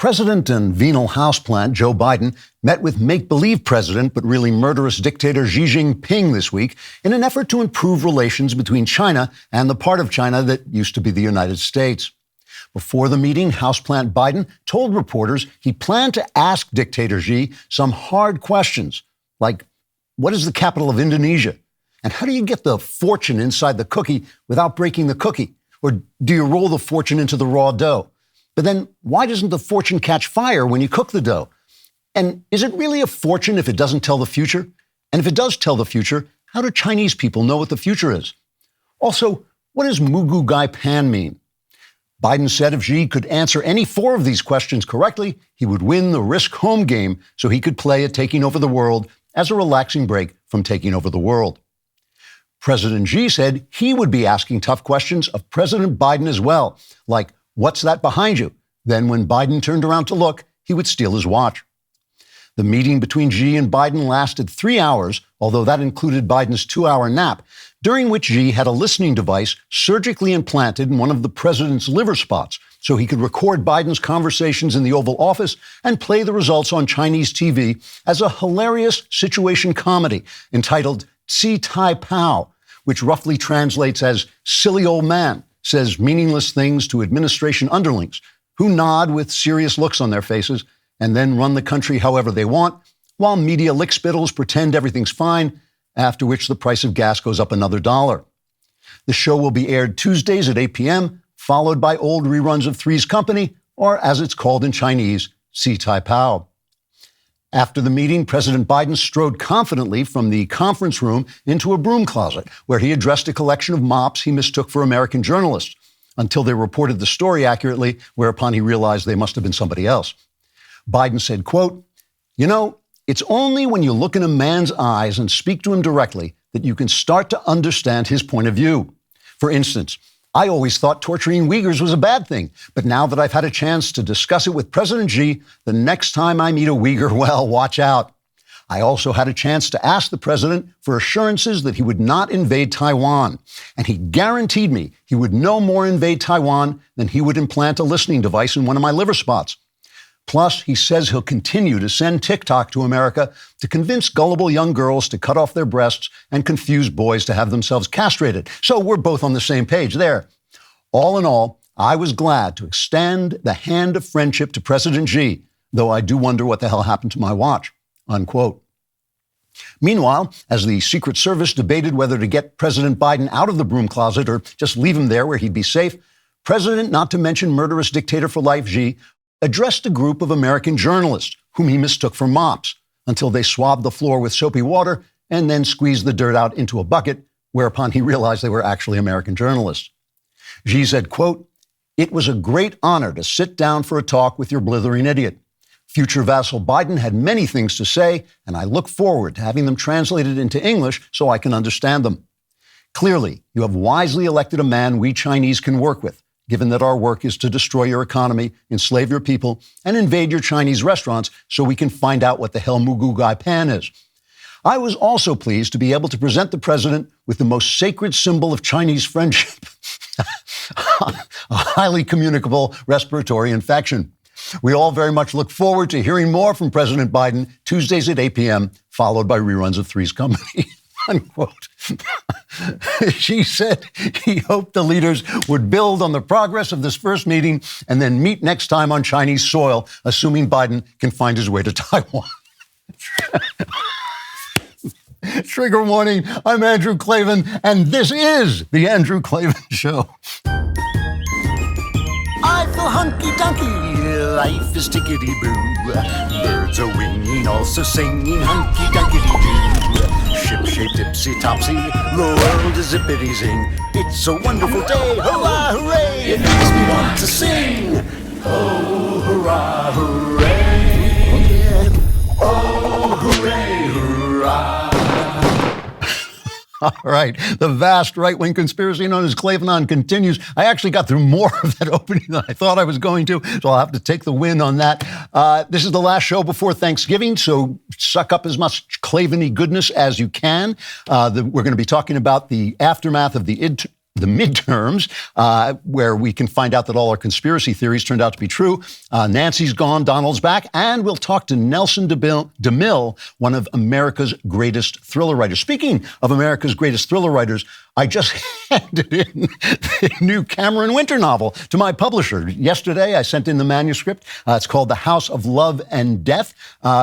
President and venal houseplant Joe Biden met with make-believe president but really murderous dictator Xi Jinping this week in an effort to improve relations between China and the part of China that used to be the United States. Before the meeting, houseplant Biden told reporters he planned to ask dictator Xi some hard questions, like, what is the capital of Indonesia? And how do you get the fortune inside the cookie without breaking the cookie? Or do you roll the fortune into the raw dough? But then why doesn't the fortune catch fire when you cook the dough? And is it really a fortune if it doesn't tell the future? And if it does tell the future, how do Chinese people know what the future is? Also, what does Mugu Gai Pan mean? Biden said if Xi could answer any four of these questions correctly, he would win the Risk home game so he could play at taking over the world as a relaxing break from taking over the world. President Xi said he would be asking tough questions of President Biden as well, like, what's that behind you? Then when Biden turned around to look, he would steal his watch. The meeting between Xi and Biden lasted 3 hours, although that included Biden's 2-hour nap, during which Xi had a listening device surgically implanted in one of the president's liver spots so he could record Biden's conversations in the Oval Office and play the results on Chinese TV as a hilarious situation comedy entitled Tsi Tai Pao, which roughly translates as silly old man says meaningless things to administration underlings who nod with serious looks on their faces and then run the country however they want, while media lickspittles pretend everything's fine, after which the price of gas goes up another $1. The show will be aired Tuesdays at 8 p.m., followed by old reruns of Three's Company, or as it's called in Chinese, Tsi Tai Pao. After the meeting, President Biden strode confidently from the conference room into a broom closet, where he addressed a collection of mops he mistook for American journalists, until they reported the story accurately, whereupon he realized they must have been somebody else. Biden said, quote, "You know, it's only when you look in a man's eyes and speak to him directly that you can start to understand his point of view. For instance, I always thought torturing Uyghurs was a bad thing, but now that I've had a chance to discuss it with President Xi, the next time I meet a Uyghur, well, watch out. I also had a chance to ask the president for assurances that he would not invade Taiwan, and he guaranteed me he would no more invade Taiwan than he would implant a listening device in one of my liver spots. Plus, he says he'll continue to send TikTok to America to convince gullible young girls to cut off their breasts and confuse boys to have themselves castrated. So we're both on the same page there. All in all, I was glad to extend the hand of friendship to President Xi, though I do wonder what the hell happened to my watch," unquote. Meanwhile, as the Secret Service debated whether to get President Biden out of the broom closet or just leave him there where he'd be safe, President, not to mention murderous dictator for life Xi, addressed a group of American journalists whom he mistook for mops until they swabbed the floor with soapy water and then squeezed the dirt out into a bucket, whereupon he realized they were actually American journalists. Xi said, quote, "It was a great honor to sit down for a talk with your blithering idiot. Future vassal Biden had many things to say, and I look forward to having them translated into English so I can understand them. Clearly, you have wisely elected a man we Chinese can work with, given that our work is to destroy your economy, enslave your people, and invade your Chinese restaurants so we can find out what the hell Mugu Gai Pan is. I was also pleased to be able to present the president with the most sacred symbol of Chinese friendship, a highly communicable respiratory infection. We all very much look forward to hearing more from President Biden Tuesdays at 8 p.m., followed by reruns of Three's Company," unquote. She said he hoped the leaders would build on the progress of this first meeting and then meet next time on Chinese soil, assuming Biden can find his way to Taiwan. Trigger warning, I'm Andrew Klavan, and this is The Andrew Klavan Show. I feel hunky-dunky, life is tickety-boo. Birds are winging, also singing hunky-dunky-doo. Ship-shaped, ipsy-topsy, the world is zippity-zing. It's a wonderful day, hurrah, hooray! It makes me want to sing. Oh, hurrah, hooray! Oh, hooray, hurrah! All right. The vast right-wing conspiracy known as Klavan continues. I actually got through more of that opening than I thought I was going to, so I'll have to take the win on that. This is the last show before Thanksgiving, so suck up as much Klavan-y goodness as you can. We're going to be talking about the aftermath of the the midterms, where we can find out that all our conspiracy theories turned out to be true. Nancy's gone, Donald's back, and we'll talk to Nelson DeMille, one of America's greatest thriller writers. Speaking of America's greatest thriller writers, I just handed in the new Cameron Winter novel to my publisher. Yesterday, I sent in the manuscript. It's called The House of Love and Death.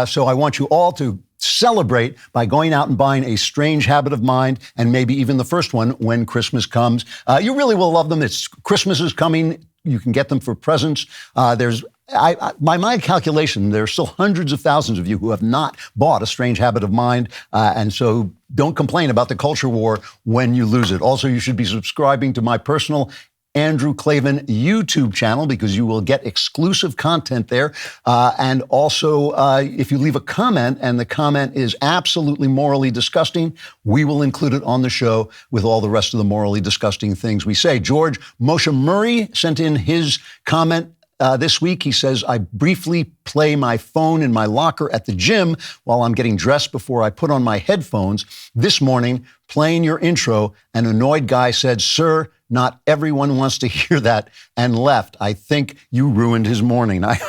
So I want you all to celebrate by going out and buying A Strange Habit of Mind, and maybe even the first one, When Christmas Comes. You really will love them. Christmas is coming. You can get them for presents. By my calculation, there are still hundreds of thousands of you who have not bought A Strange Habit of Mind, and so don't complain about the culture war when you lose it. Also, you should be subscribing to my personal Andrew Klavan YouTube channel, because you will get exclusive content there. And also, if you leave a comment and the comment is absolutely morally disgusting, we will include it on the show with all the rest of the morally disgusting things we say. George Moshe Murray sent in his comment this week. He says, I briefly play my phone in my locker at the gym while I'm getting dressed before I put on my headphones. This morning, playing your intro, an annoyed guy said, sir, not everyone wants to hear that, and left. I think you ruined his morning. My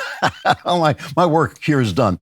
work here is done.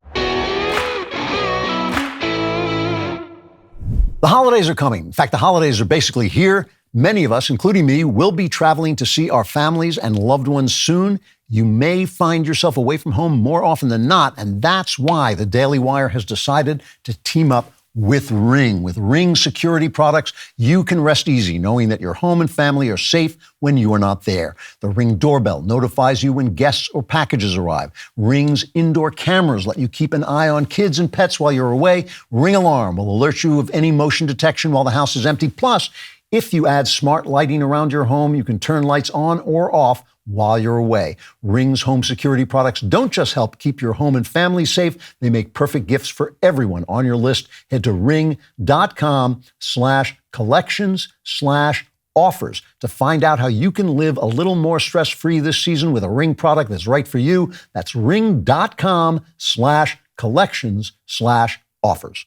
The holidays are coming. In fact, the holidays are basically here. Many of us, including me, will be traveling to see our families and loved ones soon. You may find yourself away from home more often than not, and that's why the DailyWire has decided to team up with Ring. With Ring security products, you can rest easy knowing that your home and family are safe when you are not there. The Ring doorbell notifies you when guests or packages arrive. Ring's indoor cameras let you keep an eye on kids and pets while you're away. Ring alarm will alert you of any motion detection while the house is empty. Plus, if you add smart lighting around your home, you can turn lights on or off while you're away. Ring's home security products don't just help keep your home and family safe, they make perfect gifts for everyone on your list. Head to ring.com/collections/offers to find out how you can live a little more stress-free this season with a Ring product that's right for you. That's ring.com/collections/offers.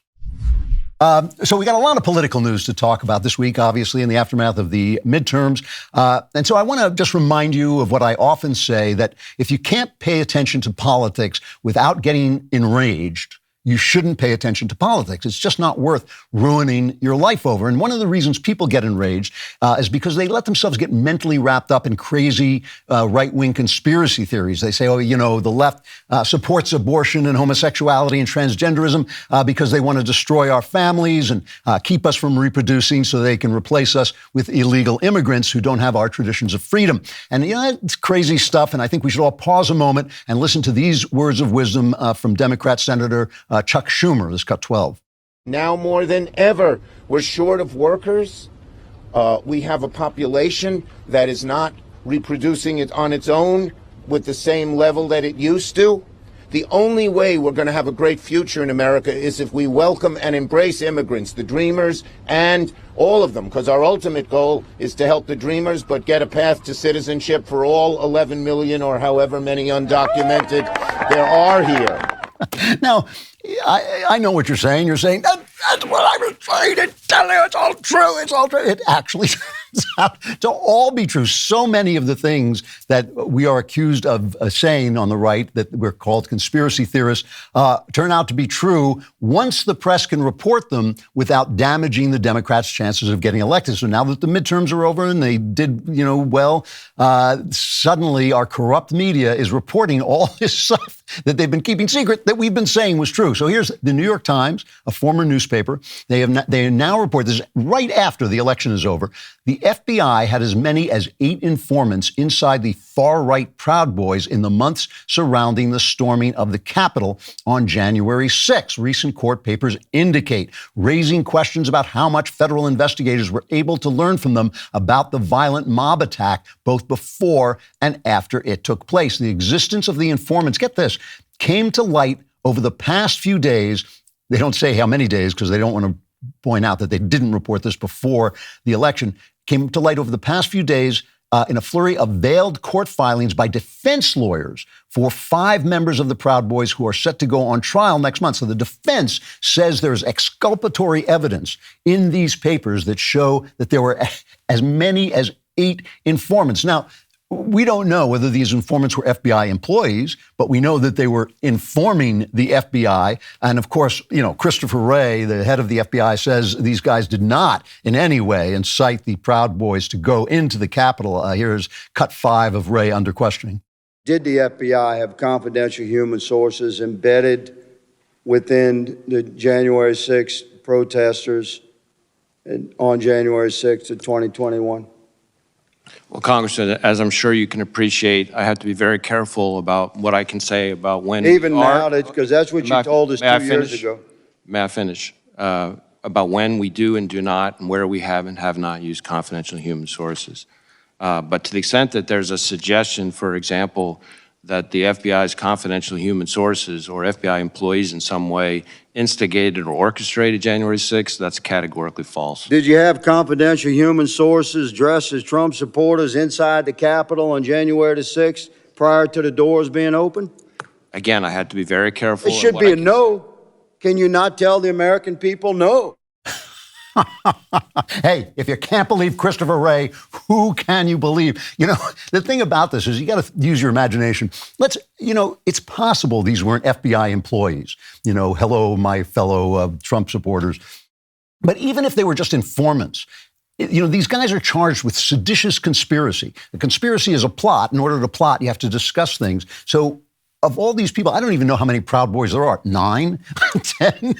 So we got a lot of political news to talk about this week, obviously, in the aftermath of the midterms. And so I want to just remind you of what I often say, that if you can't pay attention to politics without getting enraged, you shouldn't pay attention to politics. It's just not worth ruining your life over. And one of the reasons people get enraged is because they let themselves get mentally wrapped up in crazy right-wing conspiracy theories. They say, the left supports abortion and homosexuality and transgenderism because they want to destroy our families and keep us from reproducing so they can replace us with illegal immigrants who don't have our traditions of freedom. And, it's crazy stuff. And I think we should all pause a moment and listen to these words of wisdom from Democrat Senator Chuck Schumer. This cut 12. Now more than ever, we're short of workers. We have a population that is not reproducing it on its own with the same level that it used to. The only way we're going to have a great future in America is if we welcome and embrace immigrants, the dreamers, and all of them, because our ultimate goal is to help the dreamers, but get a path to citizenship for all 11 million or however many undocumented there are here. Now, I know what you're saying. You're saying, that's what I was trying to tell you. It's all true. It's all true. It actually turns out to all be true. So many of the things that we are accused of saying on the right, that we're called conspiracy theorists, turn out to be true once the press can report them without damaging the Democrats' chances of getting elected. So now that the midterms are over and they did, well, suddenly our corrupt media is reporting all this stuff that they've been keeping secret that we've been saying was true. So here's the New York Times, a former newspaper. They now report this right after the election is over. The FBI had as many as 8 informants inside the far-right Proud Boys in the months surrounding the storming of the Capitol on January 6. Recent court papers indicate, raising questions about how much federal investigators were able to learn from them about the violent mob attack both before and after it took place. The existence of the informants, get this, came to light over the past few days. They don't say how many days because they don't want to point out that they didn't report this before the election. Came to light over the past few days in a flurry of veiled court filings by defense lawyers for 5 members of the Proud Boys who are set to go on trial next month. So the defense says there's exculpatory evidence in these papers that show that there were as many as 8 informants. Now, we don't know whether these informants were FBI employees, but we know that they were informing the FBI. And of course, Christopher Wray, the head of the FBI, says these guys did not in any way incite the Proud Boys to go into the Capitol. Here's cut 5 of Wray under questioning. Did the FBI have confidential human sources embedded within the January 6th protesters on January 6th of 2021? Well, Congressman, as I'm sure you can appreciate, I have to be very careful about what I can say about when. Even now, because that's what you told us 2 years ago. May I finish? About when we do and do not, and where we have and have not used confidential human sources. But to the extent that there's a suggestion, for example, that the FBI's confidential human sources or FBI employees in some way instigated or orchestrated January 6th, that's categorically false. Did you have confidential human sources dressed as Trump supporters inside the Capitol on January the 6th prior to the doors being open? Again, I had to be very careful. It should be a no. Can you not tell the American people no? Hey, if you can't believe Christopher Wray, who can you believe? The thing about this is you got to use your imagination. It's possible these weren't FBI employees. Hello, my fellow Trump supporters. But even if they were just informants, these guys are charged with seditious conspiracy. The conspiracy is a plot. In order to plot, you have to discuss things. So of all these people, I don't even know how many Proud Boys there are. 9, 10,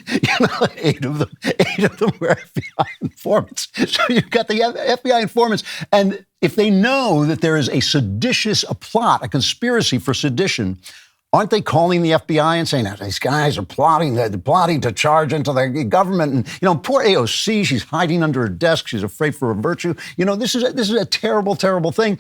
8 of them were FBI informants. So you've got the FBI informants. And if they know that there is a plot, a conspiracy for sedition, aren't they calling the FBI and saying, these guys are plotting to charge into the government? And, poor AOC, she's hiding under her desk. She's afraid for her virtue. This is a terrible, terrible thing.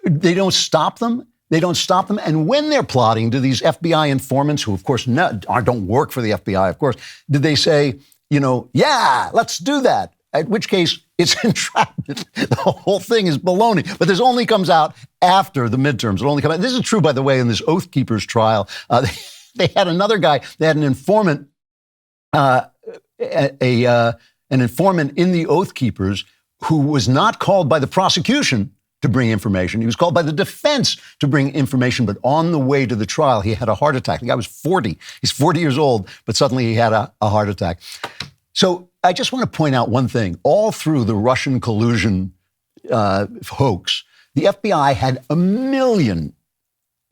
They don't stop them. And when they're plotting, do these FBI informants, who, of course, don't work for the FBI, of course, did they say, yeah, let's do that? At which case, it's entrapment. The whole thing is baloney. But this only comes out after the midterms. It only comes out. This is true, by the way, in this Oath Keepers trial. They had another guy. They had an informant, an informant in the Oath Keepers who was not called by the prosecution to bring information. He was called by the defense to bring information, but on the way to the trial, he had a heart attack. The guy was 40. He's 40 years old, but suddenly he had a heart attack. So I just want to point out one thing. All through the Russian collusion hoax, the FBI had 1 million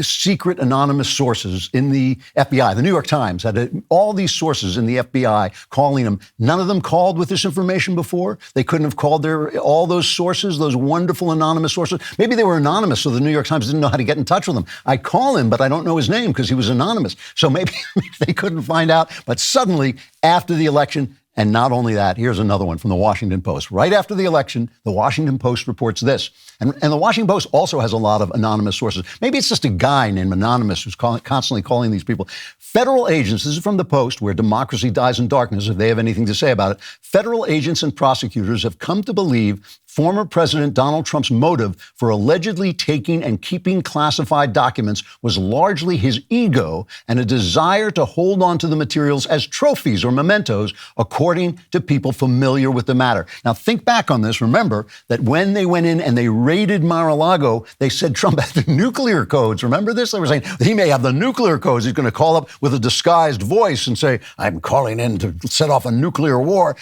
secret anonymous sources in the FBI. The New York Times had all these sources in the FBI calling them. None of them called with this information before. They couldn't have called all those sources, those wonderful anonymous sources. Maybe they were anonymous, so the New York Times didn't know how to get in touch with them. I call him, but I don't know his name because he was anonymous. So maybe they couldn't find out. But suddenly, after the election, and not only that, here's another one from the Washington Post. Right after the election, the Washington Post reports this. And the Washington Post also has a lot of anonymous sources. Maybe it's just a guy named Anonymous who's constantly calling these people. Federal agents, this is from the Post, where democracy dies in darkness, if they have anything to say about it. Federal agents and prosecutors have come to believe former President Donald Trump's motive for allegedly taking and keeping classified documents was largely his ego and a desire to hold on to the materials as trophies or mementos, according to people familiar with the matter. Now, think back on this. Remember that when they went in and they raided Mar-a-Lago, they said Trump had the nuclear codes. Remember this? They were saying he may have the nuclear codes. He's going to call up with a disguised voice and say, I'm calling in to set off a nuclear war.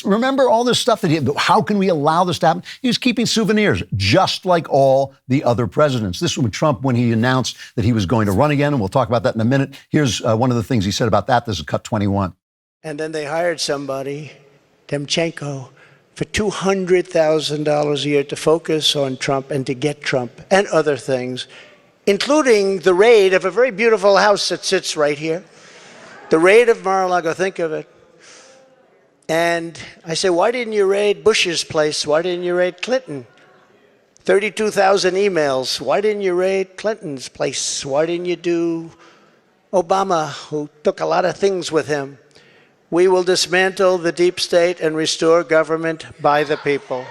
Remember all this stuff how can we allow this to happen? He was keeping souvenirs, just like all the other presidents. This was with Trump when he announced that he was going to run again, and we'll talk about that in a minute. Here's one of the things he said about that. This is cut 21. And then they hired somebody, Demchenko, for $200,000 a year to focus on Trump and to get Trump and other things, including the raid of a very beautiful house that sits right here. The raid of Mar-a-Lago, think of it. And I say, why didn't you raid Bush's place? Why didn't you raid Clinton? 32,000 emails. Why didn't you raid Clinton's place? Why didn't you do Obama, who took a lot of things with him? We will dismantle the deep state and restore government by the people.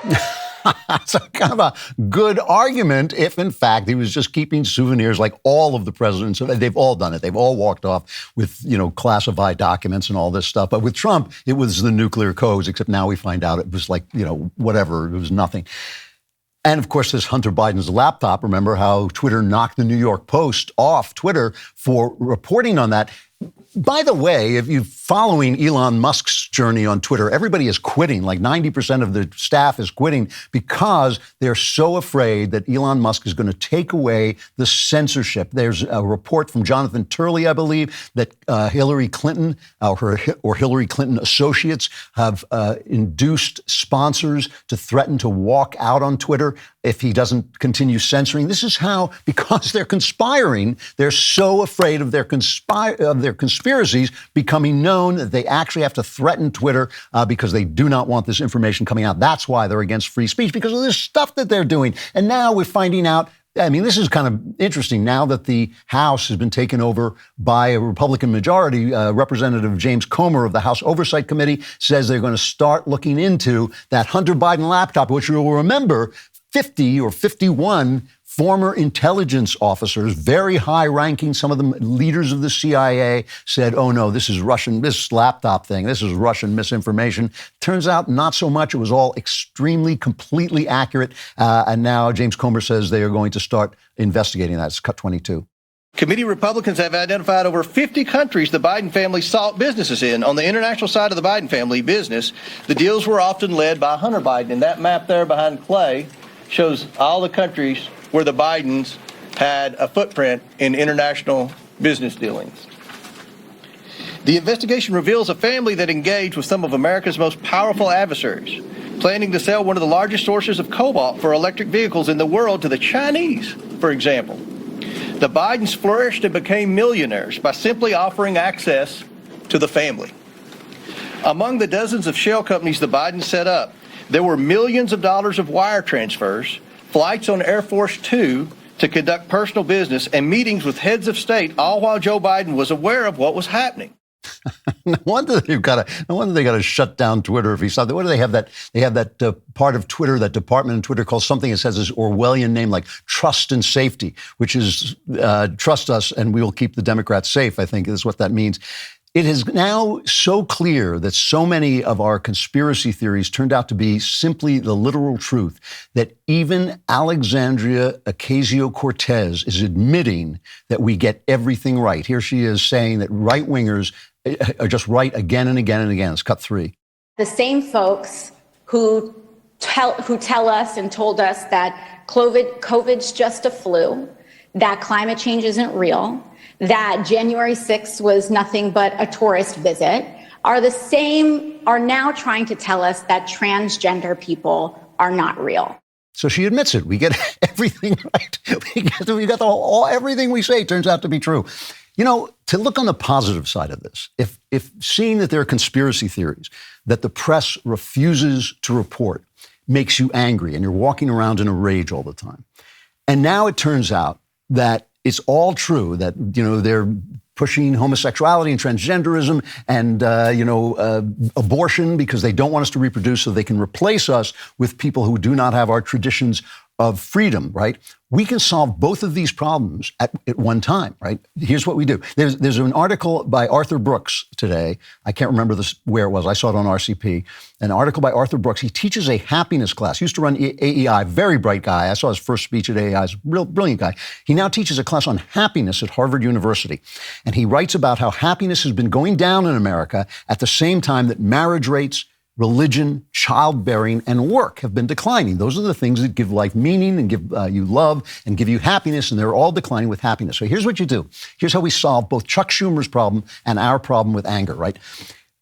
So kind of a good argument if, in fact, he was just keeping souvenirs like all of the presidents. They've all done it. They've all walked off with, classified documents and all this stuff. But with Trump, it was the nuclear codes, except now we find out it was like, whatever. It was nothing. And, of course, this Hunter Biden's laptop. Remember how Twitter knocked the New York Post off Twitter for reporting on that. By the way, if you're following Elon Musk's journey on Twitter, everybody is quitting. Like 90% of the staff is quitting because they're so afraid that Elon Musk is going to take away the censorship. There's a report from Jonathan Turley, I believe, that Hillary Clinton or Hillary Clinton associates have induced sponsors to threaten to walk out on Twitter if he doesn't continue censoring. This is how, because they're conspiring, they're so afraid of their conspiracies becoming known that they actually have to threaten Twitter because they do not want this information coming out. That's why they're against free speech, because of this stuff that they're doing. And now we're finding out, this is kind of interesting now that the House has been taken over by a Republican majority. Representative James Comer of the House Oversight Committee says they're going to start looking into that Hunter Biden laptop, which you will remember 50 or 51 former intelligence officers, very high-ranking, some of them leaders of the CIA, said, oh, no, this is Russian, this laptop thing, this is Russian misinformation. Turns out not so much. It was all extremely, completely accurate. And now James Comer says they are going to start investigating that. It's cut 22. Committee Republicans have identified over 50 countries the Biden family sought businesses in. On the international side of the Biden family business, the deals were often led by Hunter Biden. And that map there behind Clay shows all the countries where the Bidens had a footprint in international business dealings. The investigation reveals a family that engaged with some of America's most powerful adversaries, planning to sell one of the largest sources of cobalt for electric vehicles in the world to the Chinese, for example. The Bidens flourished and became millionaires by simply offering access to the family. Among the dozens of shell companies the Bidens set up, there were millions of dollars of wire transfers, flights on Air Force Two to conduct personal business, and meetings with heads of state, all while Joe Biden was aware of what was happening. No wonder they got to shut down Twitter if he saw that. What do they have that? They have that part of Twitter, that department in Twitter called something that says this Orwellian name like trust and safety, which is trust us and we will keep the Democrats safe, I think is what that means. It is now so clear that so many of our conspiracy theories turned out to be simply the literal truth that even Alexandria Ocasio-Cortez is admitting that we get everything right. Here she is saying that right-wingers are just right again and again and again. It's cut 3. The same folks who tell us and told us that COVID's just a flu, that climate change isn't real, that January 6th was nothing but a tourist visit, are now trying to tell us that transgender people are not real. So she admits it. We get everything right. We got everything we say turns out to be true. To look on the positive side of this, if seeing that there are conspiracy theories that the press refuses to report makes you angry and you're walking around in a rage all the time. And now it turns out that it's all true, that, they're pushing homosexuality and transgenderism and, abortion because they don't want us to reproduce so they can replace us with people who do not have our traditions of freedom, right? We can solve both of these problems at one time, right? Here's what we do. There's an article by Arthur Brooks today. I can't remember where it was. I saw it on RCP. An article by Arthur Brooks. He teaches a happiness class. He used to run AEI, very bright guy. I saw his first speech at AEI. He's a real brilliant guy. He now teaches a class on happiness at Harvard University. And he writes about how happiness has been going down in America at the same time that marriage rates, religion, childbearing, and work have been declining. Those are the things that give life meaning and give you love and give you happiness, and they're all declining with happiness. So here's what you do. Here's how we solve both Chuck Schumer's problem and our problem with anger, right?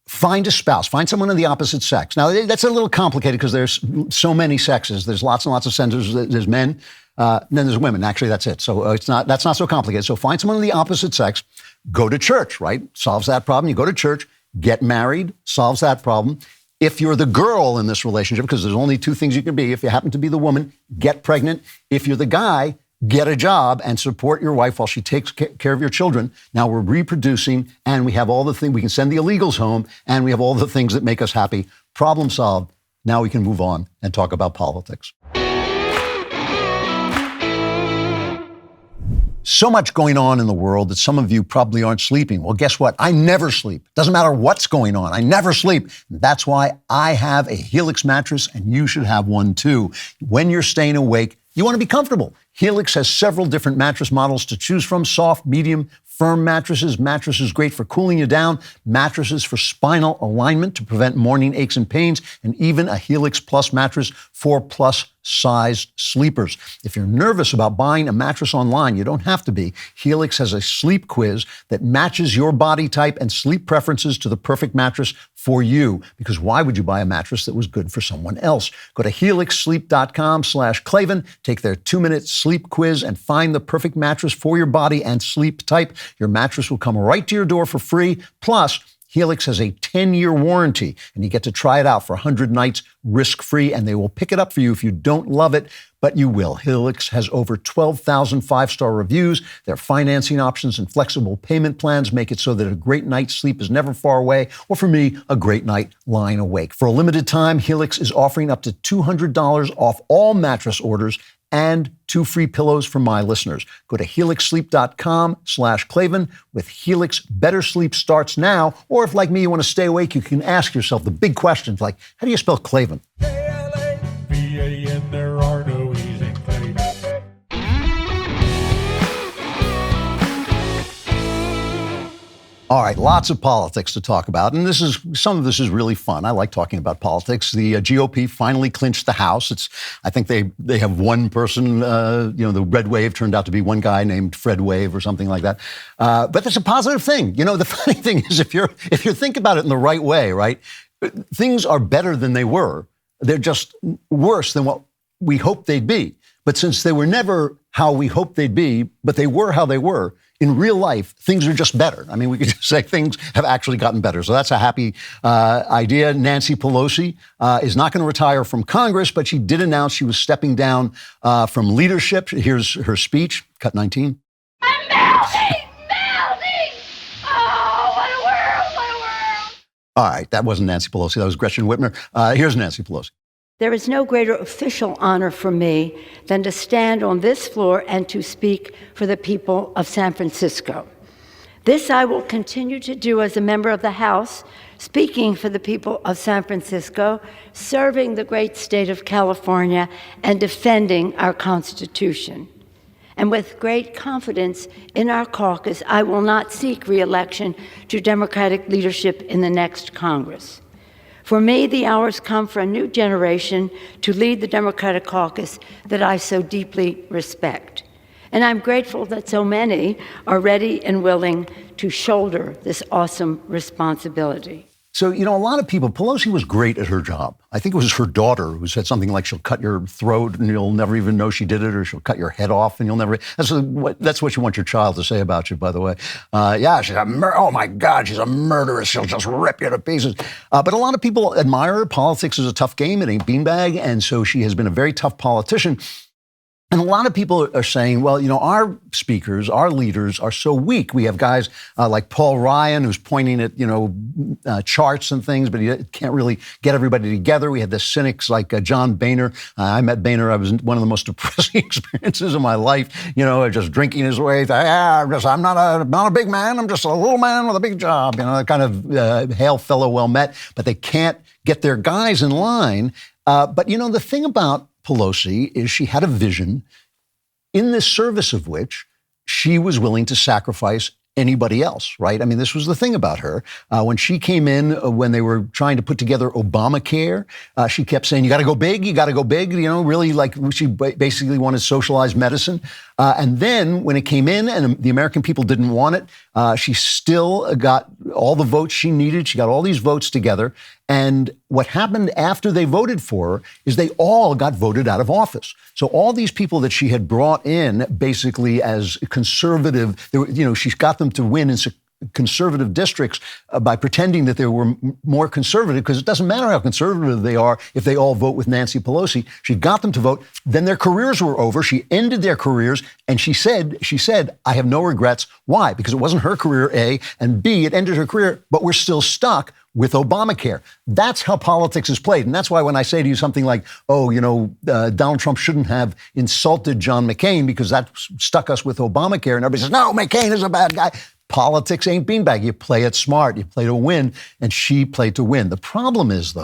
Find a spouse. Find someone of the opposite sex. Now, that's a little complicated because there's so many sexes. There's lots and lots of genders. There's men, then there's women. Actually, that's it. So that's not so complicated. So find someone of the opposite sex. Go to church, right? Solves that problem. You go to church. Get married. Solves that problem. If you're the girl in this relationship, because there's only two things you can be, if you happen to be the woman, get pregnant. If you're the guy, get a job and support your wife while she takes care of your children. Now we're reproducing and we have all the things, we can send the illegals home and we have all the things that make us happy. Problem solved. Now we can move on and talk about politics. So much going on in the world that some of you probably aren't sleeping. Well, guess what? I never sleep. Doesn't matter what's going on. I never sleep. That's why I have a Helix mattress, and you should have one too. When you're staying awake, you want to be comfortable. Helix has several different mattress models to choose from: soft, medium, firm mattresses, mattresses great for cooling you down, mattresses for spinal alignment to prevent morning aches and pains, and even a Helix Plus mattress for plus-sized sleepers. If you're nervous about buying a mattress online, you don't have to be. Helix has a sleep quiz that matches your body type and sleep preferences to the perfect mattress for you. Because why would you buy a mattress that was good for someone else? Go to helixsleep.com/Klavan, take their 2-minute sleep quiz, and find the perfect mattress for your body and sleep type. Your mattress will come right to your door for free. Plus, Helix has a 10-year warranty, and you get to try it out for 100 nights risk-free, and they will pick it up for you if you don't love it, but you will. Helix has over 12,000 5-star reviews. Their financing options and flexible payment plans make it so that a great night's sleep is never far away, or for me, a great night lying awake. For a limited time, Helix is offering up to $200 off all mattress orders and 2 free pillows for my listeners. Go to helixsleep.com/Klavan. With Helix, better sleep starts now. Or if, like me, you want to stay awake, you can ask yourself the big questions like, how do you spell Klavan? K-L-A-V-A-N, there are no E's in Klavan. All right, lots of politics to talk about, and some of this is really fun. I like talking about politics. The GOP finally clinched the House. I think they have one person. The red wave turned out to be one guy named Fred Wave or something like that. But that's a positive thing. The funny thing is, if you think about it in the right way, right, things are better than they were. They're just worse than what we hoped they'd be. But since they were never how we hoped they'd be, but they were how they were, in real life, things are just better. I mean, we could just say things have actually gotten better. So that's a happy idea. Nancy Pelosi is not going to retire from Congress, but she did announce she was stepping down from leadership. Here's her speech, cut 19. I'm melting! Oh, what a world, what a world! All right, that wasn't Nancy Pelosi. That was Gretchen Whitmer. Here's Nancy Pelosi. There is no greater official honor for me than to stand on this floor and to speak for the people of San Francisco. This I will continue to do as a member of the House, speaking for the people of San Francisco, serving the great state of California, and defending our Constitution. And with great confidence in our caucus, I will not seek re-election to Democratic leadership in the next Congress. For me, the hours come for a new generation to lead the Democratic caucus that I so deeply respect. And I'm grateful that so many are ready and willing to shoulder this awesome responsibility. So, a lot of people, Pelosi was great at her job. I think it was her daughter who said something like, she'll cut your throat and you'll never even know she did it, or she'll cut your head off and you'll never. That's what you want your child to say about you, by the way. Oh my God, she's a murderess. She'll just rip you to pieces. But a lot of people admire her. Politics is a tough game. It ain't beanbag. And so she has been a very tough politician. And a lot of people are saying, well, our speakers, our leaders are so weak. We have guys like Paul Ryan, who's pointing at, charts and things, but he can't really get everybody together. We had the cynics like John Boehner. I met Boehner. I was one of the most depressing experiences of my life, just drinking his way. I'm not a big man. I'm just a little man with a big job, kind of hail fellow well met, but they can't get their guys in line. But the thing about Pelosi is she had a vision in the service of which she was willing to sacrifice anybody else, right? I mean, this was the thing about her. When she came in, when they were trying to put together Obamacare, she kept saying, you got to go big, really like she basically wanted socialized medicine. And then when it came in and the American people didn't want it, she still got all the votes she needed. She got all these votes together. And what happened after they voted for her is they all got voted out of office. So all these people that she had brought in basically as conservative, she got them to win in conservative districts by pretending that they were more conservative, because it doesn't matter how conservative they are if they all vote with Nancy Pelosi. She got them to vote. Then their careers were over. She ended their careers, and she said, I have no regrets. Why? Because it wasn't her career, A, and B, it ended her career, but we're still stuck with Obamacare. That's how politics is played. And that's why when I say to you something like, Donald Trump shouldn't have insulted John McCain because that stuck us with Obamacare, and everybody says, no, McCain is a bad guy. Politics ain't beanbag. You play it smart. You play to win, and she played to win. The problem is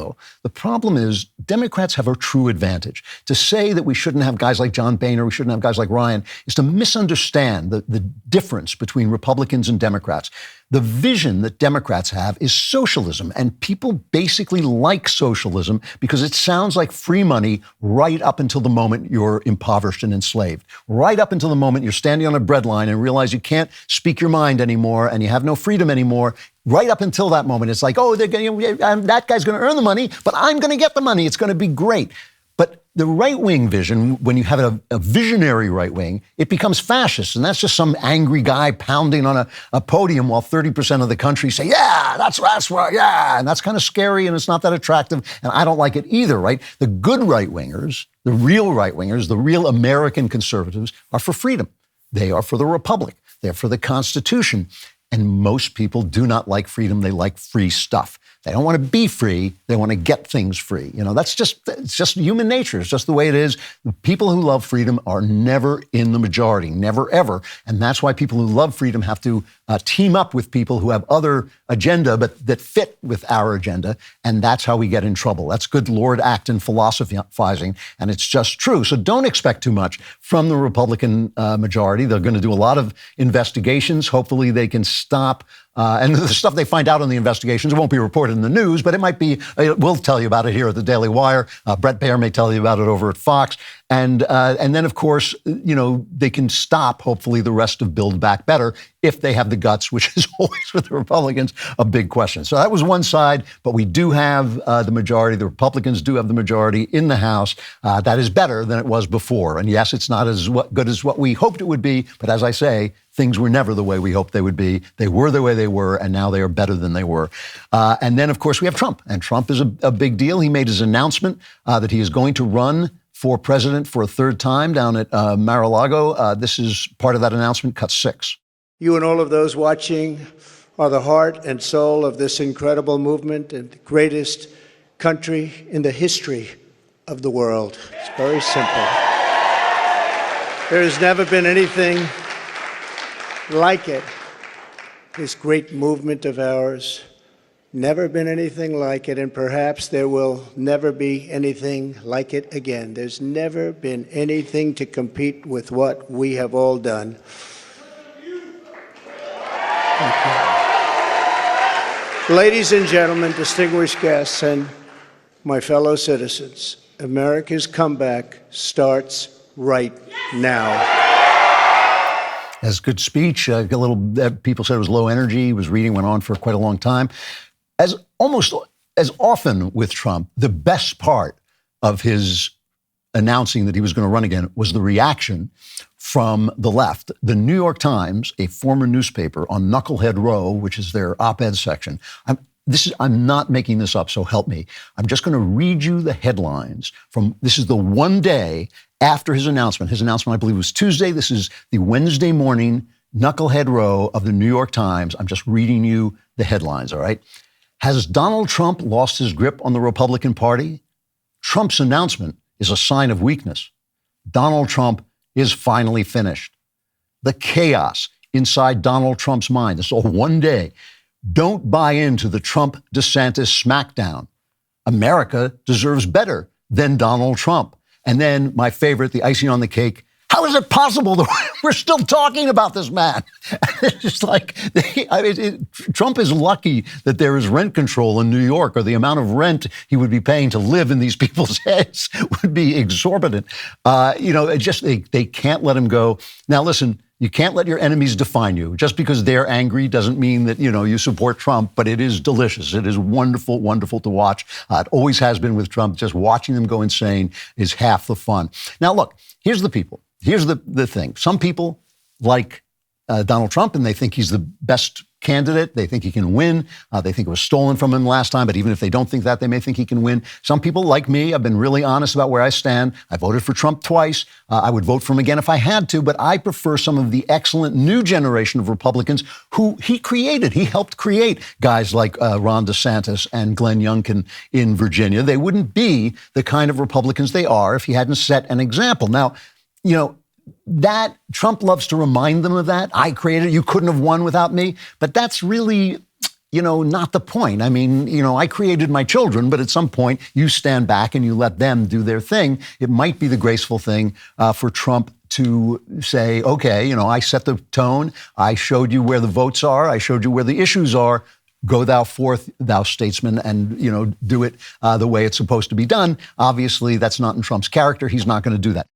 Democrats have a true advantage. To say that we shouldn't have guys like John Boehner, we shouldn't have guys like Ryan, is to misunderstand the difference between Republicans and Democrats. The vision that Democrats have is socialism, and people basically like socialism because it sounds like free money right up until the moment you're impoverished and enslaved. Right up until the moment you're standing on a breadline and realize you can't speak your mind anymore and you have no freedom anymore. Right up until that moment, it's like, that guy's going to earn the money, but I'm going to get the money. It's going to be great. But the right-wing vision, when you have a visionary right wing, it becomes fascist. And that's just some angry guy pounding on a podium while 30% of the country say, yeah, that's right, yeah. And that's kind of scary, and it's not that attractive. And I don't like it either, right? The good right-wingers, the real American conservatives are for freedom. They are for the Republic. They're for the Constitution. And most people do not like freedom. They like free stuff. They don't want to be free. They want to get things free. It's just human nature. It's just the way it is. The people who love freedom are never in the majority, never, ever. And that's why people who love freedom have to team up with people who have other agenda, but that fit with our agenda. And that's how we get in trouble. That's good Lord Acton philosophizing. And it's just true. So don't expect too much from the Republican majority. They're going to do a lot of investigations. Hopefully they can stop and the stuff they find out in the investigations, it won't be reported in the news, but it might be, we'll tell you about it here at the Daily Wire. Brett Baer may tell you about it over at Fox. And then, of course, they can stop, hopefully, the rest of Build Back Better if they have the guts, which is always with the Republicans a big question. So that was one side, but we do have the majority. The Republicans do have the majority in the House. That is better than it was before. And yes, it's not as good as what we hoped it would be, but as I say, things were never the way we hoped they would be. They were the way they were, and now they are better than they were. And then, of course, we have Trump. And Trump is a big deal. He made his announcement that he is going to run for president for a third time down at Mar-a-Lago. This is part of that announcement, cut 6. You and all of those watching are the heart and soul of this incredible movement and the greatest country in the history of the world. It's very simple. There has never been anything like it. This great movement of ours, never been anything like it, and perhaps there will never be anything like it again. There's never been anything to compete with what we have all done. Ladies and gentlemen, distinguished guests, and my fellow citizens, America's comeback starts right now. Has good speech. A little people said it was low energy. He was reading, went on for quite a long time. As often with Trump, the best part of his announcing that he was going to run again was the reaction from the left. The New York Times, a former newspaper on Knucklehead Row, which is their op-ed section. I'm not making this up, so help me. I'm just going to read you the headlines from, this is the one day after his announcement. His announcement, I believe, was Tuesday. This is the Wednesday morning Knucklehead Row of the New York Times. I'm just reading you the headlines, all right? Has Donald Trump lost his grip on the Republican Party? Trump's announcement is a sign of weakness. Donald Trump is finally finished. The chaos inside Donald Trump's mind. This is all one day. Don't buy into the Trump-DeSantis smackdown. America deserves better than Donald Trump. And then my favorite, the icing on the cake. How is it possible that we're still talking about this man? It's just like, Trump is lucky that there is rent control in New York, or the amount of rent he would be paying to live in these people's heads would be exorbitant. They can't let him go. Now, listen, you can't let your enemies define you. Just because they're angry doesn't mean that, you support Trump, but it is delicious. It is wonderful, wonderful to watch. It always has been with Trump. Just watching them go insane is half the fun. Now, look, here's the people. Here's the thing. Some people like Donald Trump, and they think he's the best candidate. They think he can win. They think it was stolen from him last time, but even if they don't think that, they may think he can win. Some people, like me, have been really honest about where I stand. I voted for Trump twice. I would vote for him again if I had to, but I prefer some of the excellent new generation of Republicans who he created. He helped create guys like Ron DeSantis and Glenn Youngkin in Virginia. They wouldn't be the kind of Republicans they are if he hadn't set an example. Now, that Trump loves to remind them of that. I created it. You couldn't have won without me. But that's really, not the point. I mean, I created my children, but at some point you stand back and you let them do their thing. It might be the graceful thing for Trump to say, okay, I set the tone. I showed you where the votes are. I showed you where the issues are. Go thou forth, thou statesman, and, do it the way it's supposed to be done. Obviously, that's not in Trump's character. He's not going to do that.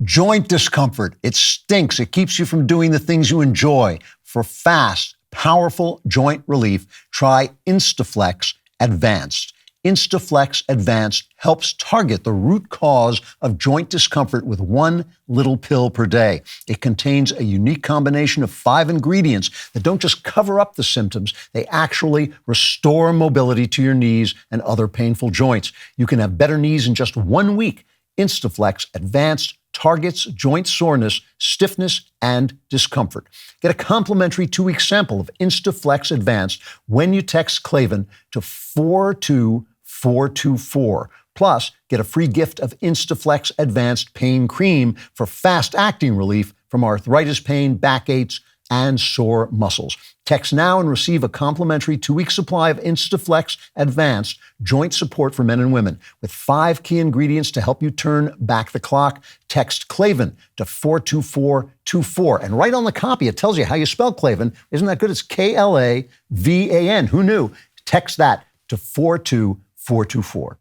Joint discomfort. It stinks. It keeps you from doing the things you enjoy. For fast, powerful joint relief, try Instaflex Advanced. Instaflex Advanced helps target the root cause of joint discomfort with one little pill per day. It contains a unique combination of 5 ingredients that don't just cover up the symptoms, they actually restore mobility to your knees and other painful joints. You can have better knees in just 1 week. Instaflex Advanced targets joint soreness, stiffness, and discomfort. Get a complimentary 2-week sample of Instaflex Advanced when you text Klavan to 42424. Plus, get a free gift of Instaflex Advanced Pain Cream for fast-acting relief from arthritis pain, backaches, and sore muscles. Text now and receive a complimentary 2-week supply of Instaflex Advanced joint support for men and women. With 5 key ingredients to help you turn back the clock, text Klavan to 42424. And right on the copy, it tells you how you spell Klavan. Isn't that good? It's Klavan. Who knew? Text that to 42424.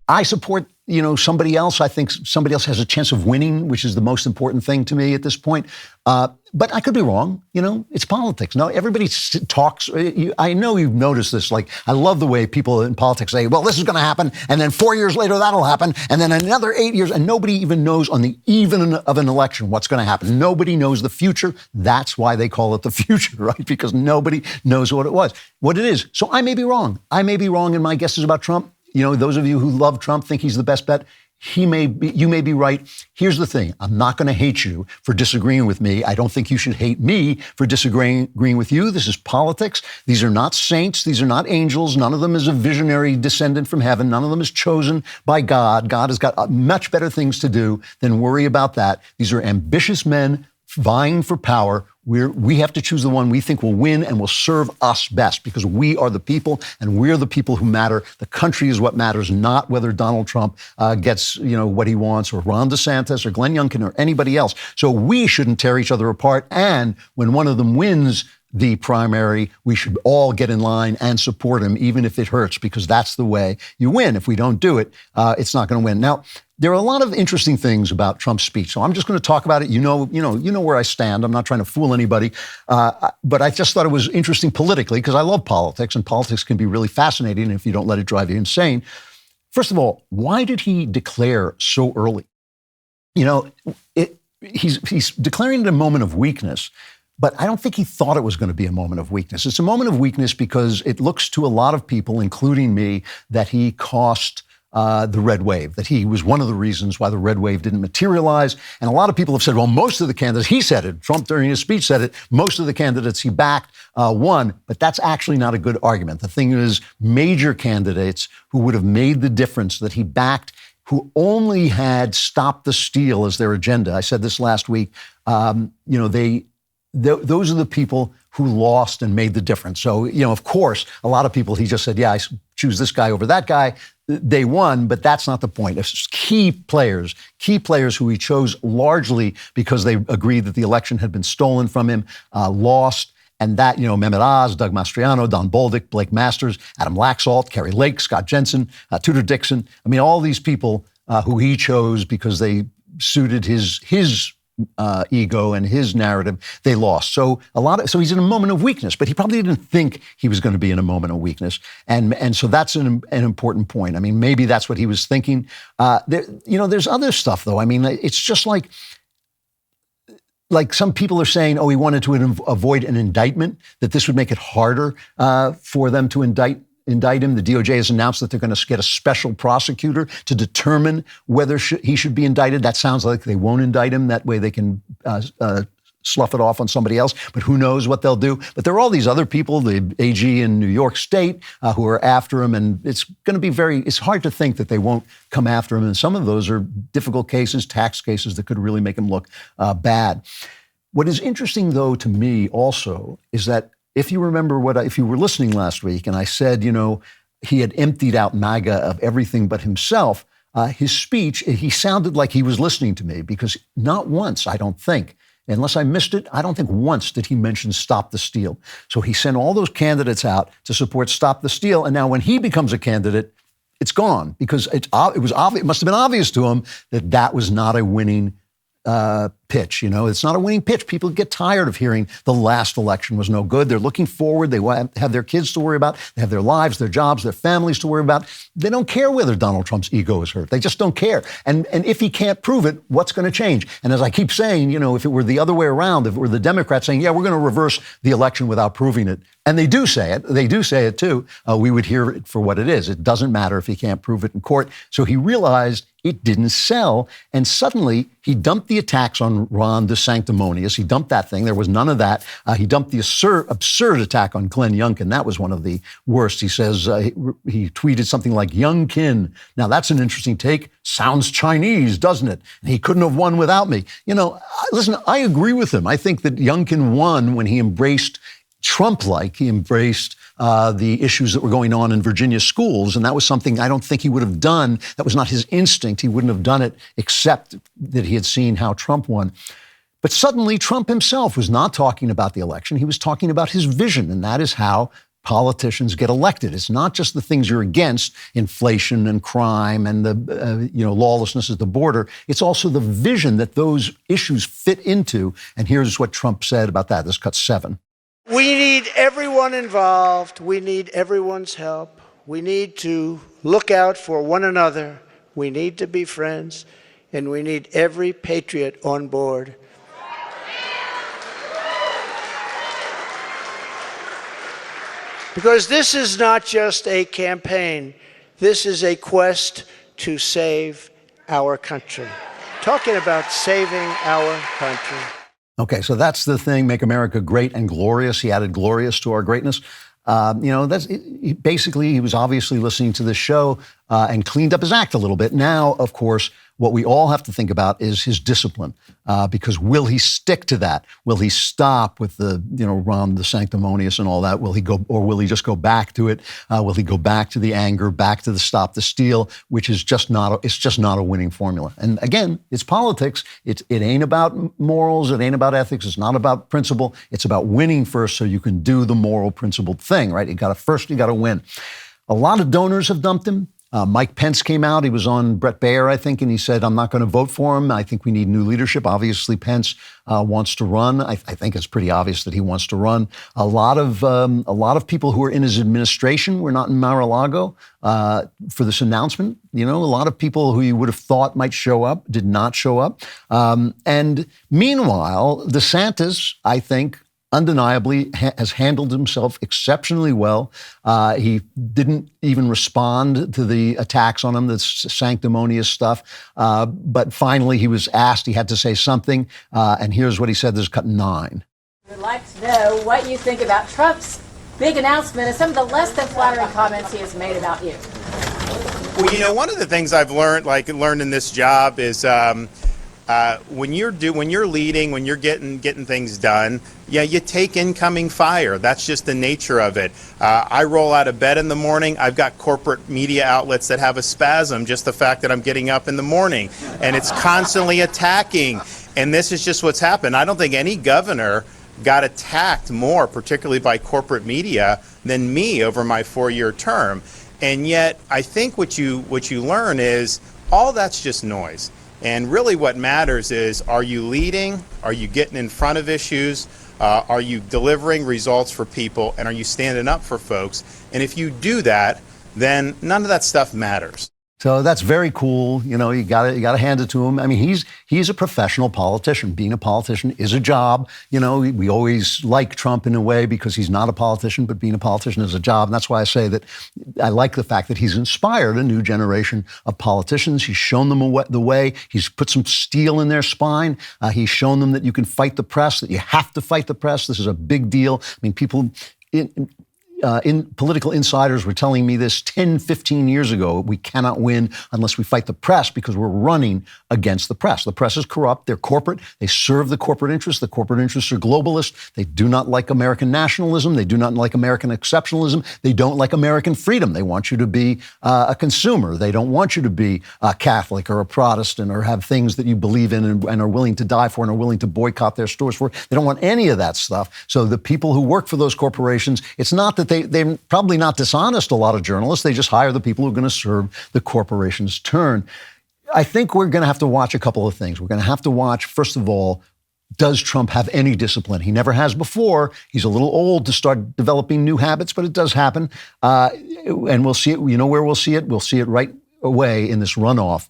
I support, somebody else. I think somebody else has a chance of winning, which is the most important thing to me at this point. But I could be wrong. It's politics. No, everybody talks. I know you've noticed this. Like, I love the way people in politics say, well, this is going to happen. And then 4 years later, that'll happen. And then another 8 years. And nobody even knows on the even of an election what's going to happen. Nobody knows the future. That's why they call it the future, right? Because nobody knows what it is. So I may be wrong. I may be wrong in my guesses about Trump. Those of you who love Trump think he's the best bet. You may be right. Here's the thing. I'm not going to hate you for disagreeing with me. I don't think you should hate me for disagreeing with you. This is politics. These are not saints. These are not angels. None of them is a visionary descendant from heaven. None of them is chosen by God. God has got much better things to do than worry about that. These are ambitious men vying for power. We have to choose the one we think will win and will serve us best, because we are the people and we're the people who matter. The country is what matters, not whether Donald Trump gets, what he wants, or Ron DeSantis or Glenn Youngkin or anybody else. So we shouldn't tear each other apart. And when one of them wins the primary, we should all get in line and support him, even if it hurts, because that's the way you win. If we don't do it, it's not going to win. Now, there are a lot of interesting things about Trump's speech, so I'm just going to talk about it. You know where I stand. I'm not trying to fool anybody, but I just thought it was interesting politically, because I love politics, and politics can be really fascinating if you don't let it drive you insane. First of all, why did he declare so early? He's declaring it a moment of weakness. But I don't think he thought it was going to be a moment of weakness. It's a moment of weakness because it looks to a lot of people, including me, that he cost the red wave, that he was one of the reasons why the red wave didn't materialize. And a lot of people have said, well, most of the candidates, he said it, Trump during his speech said it, most of the candidates he backed won. But that's actually not a good argument. The thing is, major candidates who would have made the difference that he backed, who only had stop the steal as their agenda. I said this last week, those are the people who lost and made the difference. So, of course, a lot of people, he just said, yeah, I choose this guy over that guy. They won, but that's not the point. It's key players who he chose largely because they agreed that the election had been stolen from him, lost. And that, Mehmet Oz, Doug Mastriano, Don Bolduc, Blake Masters, Adam Laxalt, Kerry Lake, Scott Jensen, Tudor Dixon. I mean, all these people who he chose because they suited his ego and his narrative, they lost. So he's in a moment of weakness, but he probably didn't think he was going to be in a moment of weakness. And so that's an important point. I mean, maybe that's what he was thinking. There's other stuff though. I mean, it's just like some people are saying, he wanted to avoid an indictment, that this would make it harder for them to indict him. The DOJ has announced that they're going to get a special prosecutor to determine whether he should be indicted. That sounds like they won't indict him. That way they can slough it off on somebody else. But who knows what they'll do. But there are all these other people, the AG in New York State, who are after him. And it's going to be it's hard to think that they won't come after him. And some of those are difficult cases, tax cases that could really make him look bad. What is interesting, though, to me also is that if you remember if you were listening last week and I said, he had emptied out MAGA of everything but himself, his speech, he sounded like he was listening to me, because not once, I don't think, unless I missed it, I don't think once did he mention Stop the Steal. So he sent all those candidates out to support Stop the Steal. And now when he becomes a candidate, it's gone, because it must have been obvious to him that was not a winning pitch. It's not a winning pitch. People get tired of hearing the last election was no good. They're looking forward. They have their kids to worry about. They have their lives, their jobs, their families to worry about. They don't care whether Donald Trump's ego is hurt. They just don't care. And if he can't prove it, what's going to change? And as I keep saying, if it were the other way around, if it were the Democrats saying, we're going to reverse the election without proving it, and they do say it too, we would hear it for what it is. It doesn't matter if he can't prove it in court. So he realized it didn't sell, and suddenly he dumped the attacks on Ron DeSanctimonious. He dumped that thing. There was none of that. He dumped the absurd attack on Glenn Youngkin. That was one of the worst. He says, he tweeted something like, Youngkin. Now, that's an interesting take. Sounds Chinese, doesn't it? He couldn't have won without me. Listen, I agree with him. I think that Youngkin won when he embraced Trump-like. He embraced the issues that were going on in Virginia schools, and that was something I don't think he would have done. That was not his instinct. He wouldn't have done it except that he had seen how Trump won. But suddenly, Trump himself was not talking about the election. He was talking about his vision, and that is how politicians get elected. It's not just the things you're against, inflation and crime and the lawlessness at the border. It's also the vision that those issues fit into. And here's what Trump said about that. This cut 7. We need everyone involved. We need everyone's help. We need to look out for one another. We need to be friends. And we need every patriot on board. Because this is not just a campaign. This is a quest to save our country. Talking about saving our country. Okay, so that's the thing, make America great and glorious. He added glorious to our greatness. Basically, he was obviously listening to this show and cleaned up his act a little bit. Now, of course, what we all have to think about is his discipline, because will he stick to that? Will he stop with the, Ron DeSanctimonious and all that? Will he go, or will he just go back to it? Will he go back to the anger, back to the Stop the Steal, which is just not a winning formula. And again, it's politics. It ain't about morals. It ain't about ethics. It's not about principle. It's about winning first so you can do the moral principled thing, right? You got to win. A lot of donors have dumped him. Mike Pence came out. He was on Bret Baier, I think, and he said, I'm not going to vote for him. I think we need new leadership. Obviously, Pence wants to run. I think it's pretty obvious that he wants to run. A lot of people who are in his administration were not in Mar-a-Lago for this announcement. A lot of people who you would have thought might show up did not show up. And meanwhile, DeSantis, I think, undeniably has handled himself exceptionally well. He didn't even respond to the attacks on him, the sanctimonious stuff. But finally, he was asked, he had to say something. And here's what he said. This is cut 9. We'd like to know what you think about Trump's big announcement and some of the less than flattering comments he has made about you. Well, one of the things I've learned in this job is when you're leading, when you're getting things done, you take incoming fire. That's just the nature of it. I roll out of bed in the morning. I've got corporate media outlets that have a spasm, just the fact that I'm getting up in the morning, and it's constantly attacking. And this is just what's happened. I don't think any governor got attacked more, particularly by corporate media, than me over my 4-year term. And yet, I think what you learn is all that's just noise. And really what matters is, are you leading? Are you getting in front of issues? Are you delivering results for people? And are you standing up for folks? And if you do that, then none of that stuff matters. So that's very cool. You know, you gotta hand it to him. I mean, he's a professional politician. Being a politician is a job. You know, we always like Trump in a way because he's not a politician, but being a politician is a job. And that's why I say that I like the fact that he's inspired a new generation of politicians. He's shown them the way. He's put some steel in their spine. He's shown them that you can fight the press, that you have to fight the press. This is a big deal. I mean, people political insiders were telling me this 10, 15 years ago. We cannot win unless we fight the press because we're running against the press. The press is corrupt. They're corporate. They serve the corporate interests. The corporate interests are globalist. They do not like American nationalism. They do not like American exceptionalism. They don't like American freedom. They want you to be a consumer. They don't want you to be a Catholic or a Protestant or have things that you believe in and are willing to die for and are willing to boycott their stores for. They don't want any of that stuff. So the people who work for those corporations, it's not that they're probably not dishonest, a lot of journalists. They just hire the people who are going to serve the corporation's turn. I think we're going to have to watch a couple of things. We're going to have to watch, first of all, does Trump have any discipline? He never has before. He's a little old to start developing new habits, but it does happen. And we'll see it. You know where we'll see it? We'll see it right away in this runoff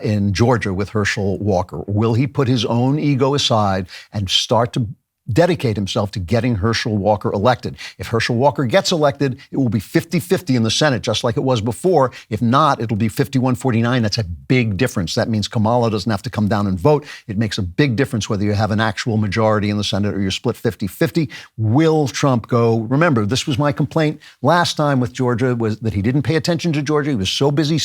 in Georgia with Herschel Walker. Will he put his own ego aside and start to dedicate himself to getting Herschel Walker elected? If Herschel Walker gets elected, it will be 50-50 in the Senate, just like it was before. If not, it'll be 51-49. That's a big difference. That means Kamala doesn't have to come down and vote. It makes a big difference whether you have an actual majority in the Senate or you're split 50-50. Will Trump go? Remember, this was my complaint last time with Georgia, was that he didn't pay attention to Georgia. He was so busy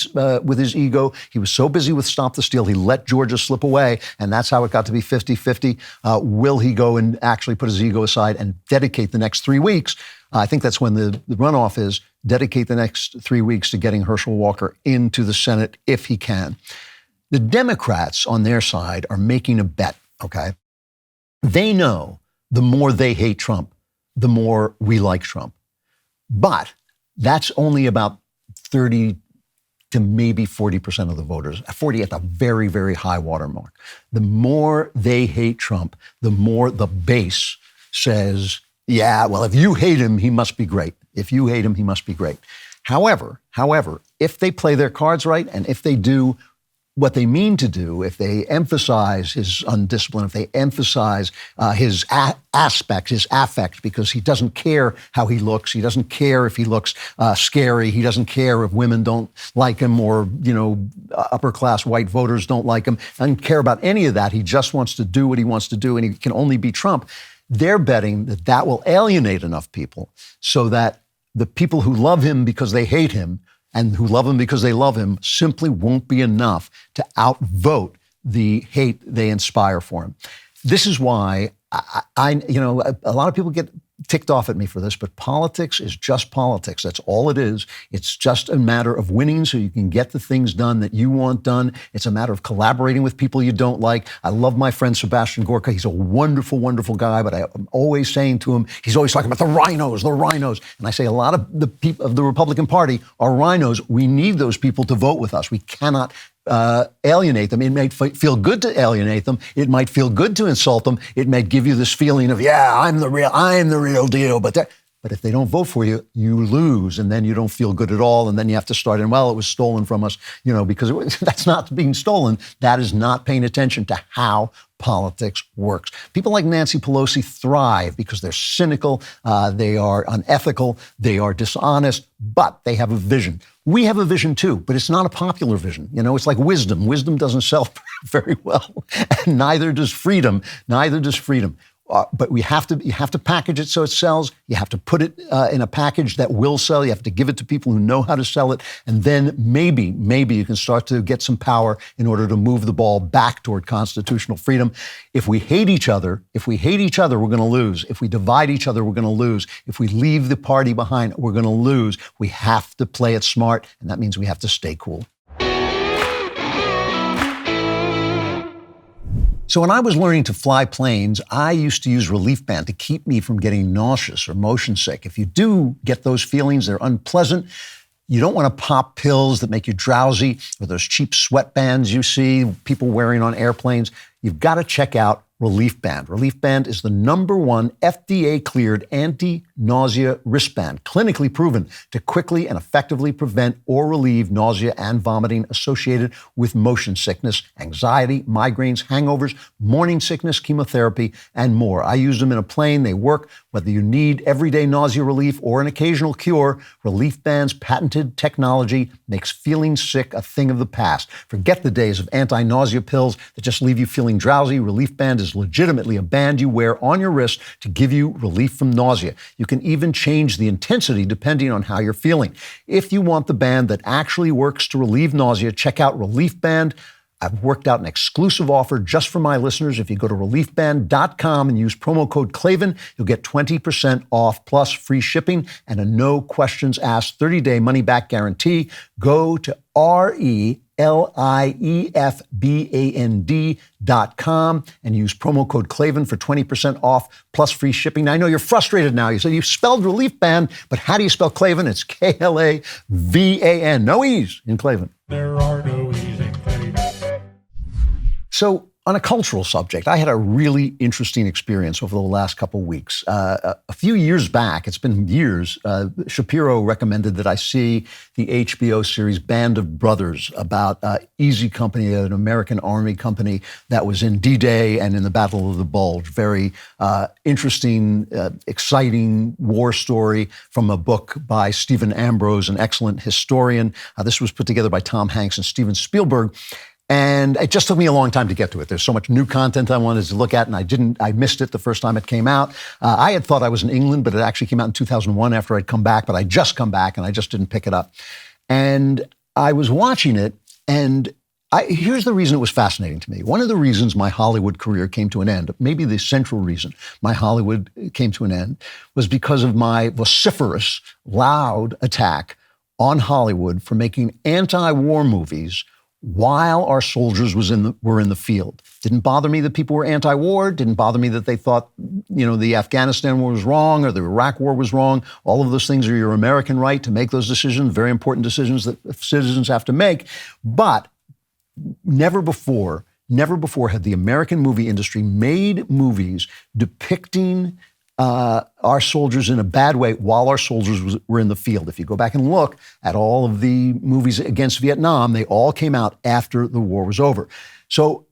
with his ego. He was so busy with Stop the Steal. He let Georgia slip away, and that's how it got to be 50-50. Will he go and actually put his ego aside and dedicate the next 3 weeks? I think that's when the runoff is. Dedicate the next 3 weeks to getting Herschel Walker into the Senate if he can. The Democrats on their side are making a bet, okay? They know the more they hate Trump, the more we like Trump. But that's only about 30 to maybe 40% of the voters, 40 at the very, very high watermark. The more they hate Trump, the more the base says, yeah, well, if you hate him, he must be great. If you hate him, he must be great. However, if they play their cards right and if they do what they mean to do, if they emphasize his undiscipline, if they emphasize his aspect, his affect, because he doesn't care how he looks. He doesn't care if he looks scary. He doesn't care if women don't like him or, upper class white voters don't like him. He doesn't care about any of that. He just wants to do what he wants to do, and he can only be Trump. They're betting that that will alienate enough people so that the people who love him because they hate him and who love him because they love him simply won't be enough to outvote the hate they inspire for him. This is why a lot of people get ticked off at me for this, but politics is just politics. That's all it is. It's just a matter of winning so you can get the things done that you want done. It's a matter of collaborating with people you don't like. I love my friend Sebastian Gorka. He's a wonderful, wonderful guy, but I'm always saying to him, he's always talking about the rhinos. And I say a lot of the people of the Republican Party are rhinos. We need those people to vote with us. We cannot alienate them. It might feel good to alienate them. It might feel good to insult them. It might give you this feeling of, yeah, I'm the real deal. But if they don't vote for you, you lose, and then you don't feel good at all. And then you have to start, and well, it was stolen from us, because that's not being stolen. That is not paying attention to how politics works. People like Nancy Pelosi thrive because they're cynical, they are unethical, they are dishonest, but they have a vision. We have a vision too, but it's not a popular vision. It's like wisdom. Wisdom doesn't sell very well, and neither does freedom. But you have to package it so it sells. You have to put it in a package that will sell. You have to give it to people who know how to sell it. And then maybe you can start to get some power in order to move the ball back toward constitutional freedom. If we hate each other, we're going to lose. If we divide each other, we're going to lose. If we leave the party behind, we're going to lose. We have to play it smart, and that means we have to stay cool. So when I was learning to fly planes, I used to use relief band to keep me from getting nauseous or motion sick. If you do get those feelings, they're unpleasant. You don't want to pop pills that make you drowsy or those cheap sweatbands you see people wearing on airplanes. You've got to check out Relief Band. Relief Band is the #1 FDA-cleared anti-nausea wristband, clinically proven to quickly and effectively prevent or relieve nausea and vomiting associated with motion sickness, anxiety, migraines, hangovers, morning sickness, chemotherapy, and more. I use them in a plane. They work whether you need everyday nausea relief or an occasional cure. Relief Band's patented technology makes feeling sick a thing of the past. Forget the days of anti-nausea pills that just leave you feeling drowsy. Relief Band is legitimately a band you wear on your wrist to give you relief from nausea. You can even change the intensity depending on how you're feeling. If you want the band that actually works to relieve nausea, check out Relief Band. I've worked out an exclusive offer just for my listeners. If you go to reliefband.com and use promo code Klavan, you'll get 20% off plus free shipping and a no questions asked 30-day money-back guarantee. Go to reliefband.com and use promo code Klavan for 20% off plus free shipping. Now, I know you're frustrated now. You say you spelled Relief Band, but how do you spell Klavan? It's Klavan. No E's in Klavan. There are no E's in Klavan. So, on a cultural subject, I had a really interesting experience over the last couple of weeks. A few years back, it's been years, Shapiro recommended that I see the HBO series Band of Brothers about Easy Company, an American Army company that was in D-Day and in the Battle of the Bulge. Very interesting, exciting war story from a book by Stephen Ambrose, an excellent historian. This was put together by Tom Hanks and Steven Spielberg. And it just took me a long time to get to it. There's so much new content I wanted to look at, and I missed it the first time it came out. I had thought I was in England, but it actually came out in 2001 after I'd come back, but I'd just come back and I just didn't pick it up. And I was watching it, and here's the reason it was fascinating to me. One of the reasons my Hollywood career came to an end, maybe the central reason my Hollywood came to an end, was because of my vociferous, loud attack on Hollywood for making anti-war movies while our soldiers were in the field. Didn't bother me that people were anti-war. Didn't bother me that they thought, the Afghanistan war was wrong or the Iraq war was wrong. All of those things are your American right to make those decisions, very important decisions that citizens have to make. But never before had the American movie industry made movies depicting our soldiers in a bad way while our soldiers were in the field. If you go back and look at all of the movies against Vietnam, they all came out after the war was over. So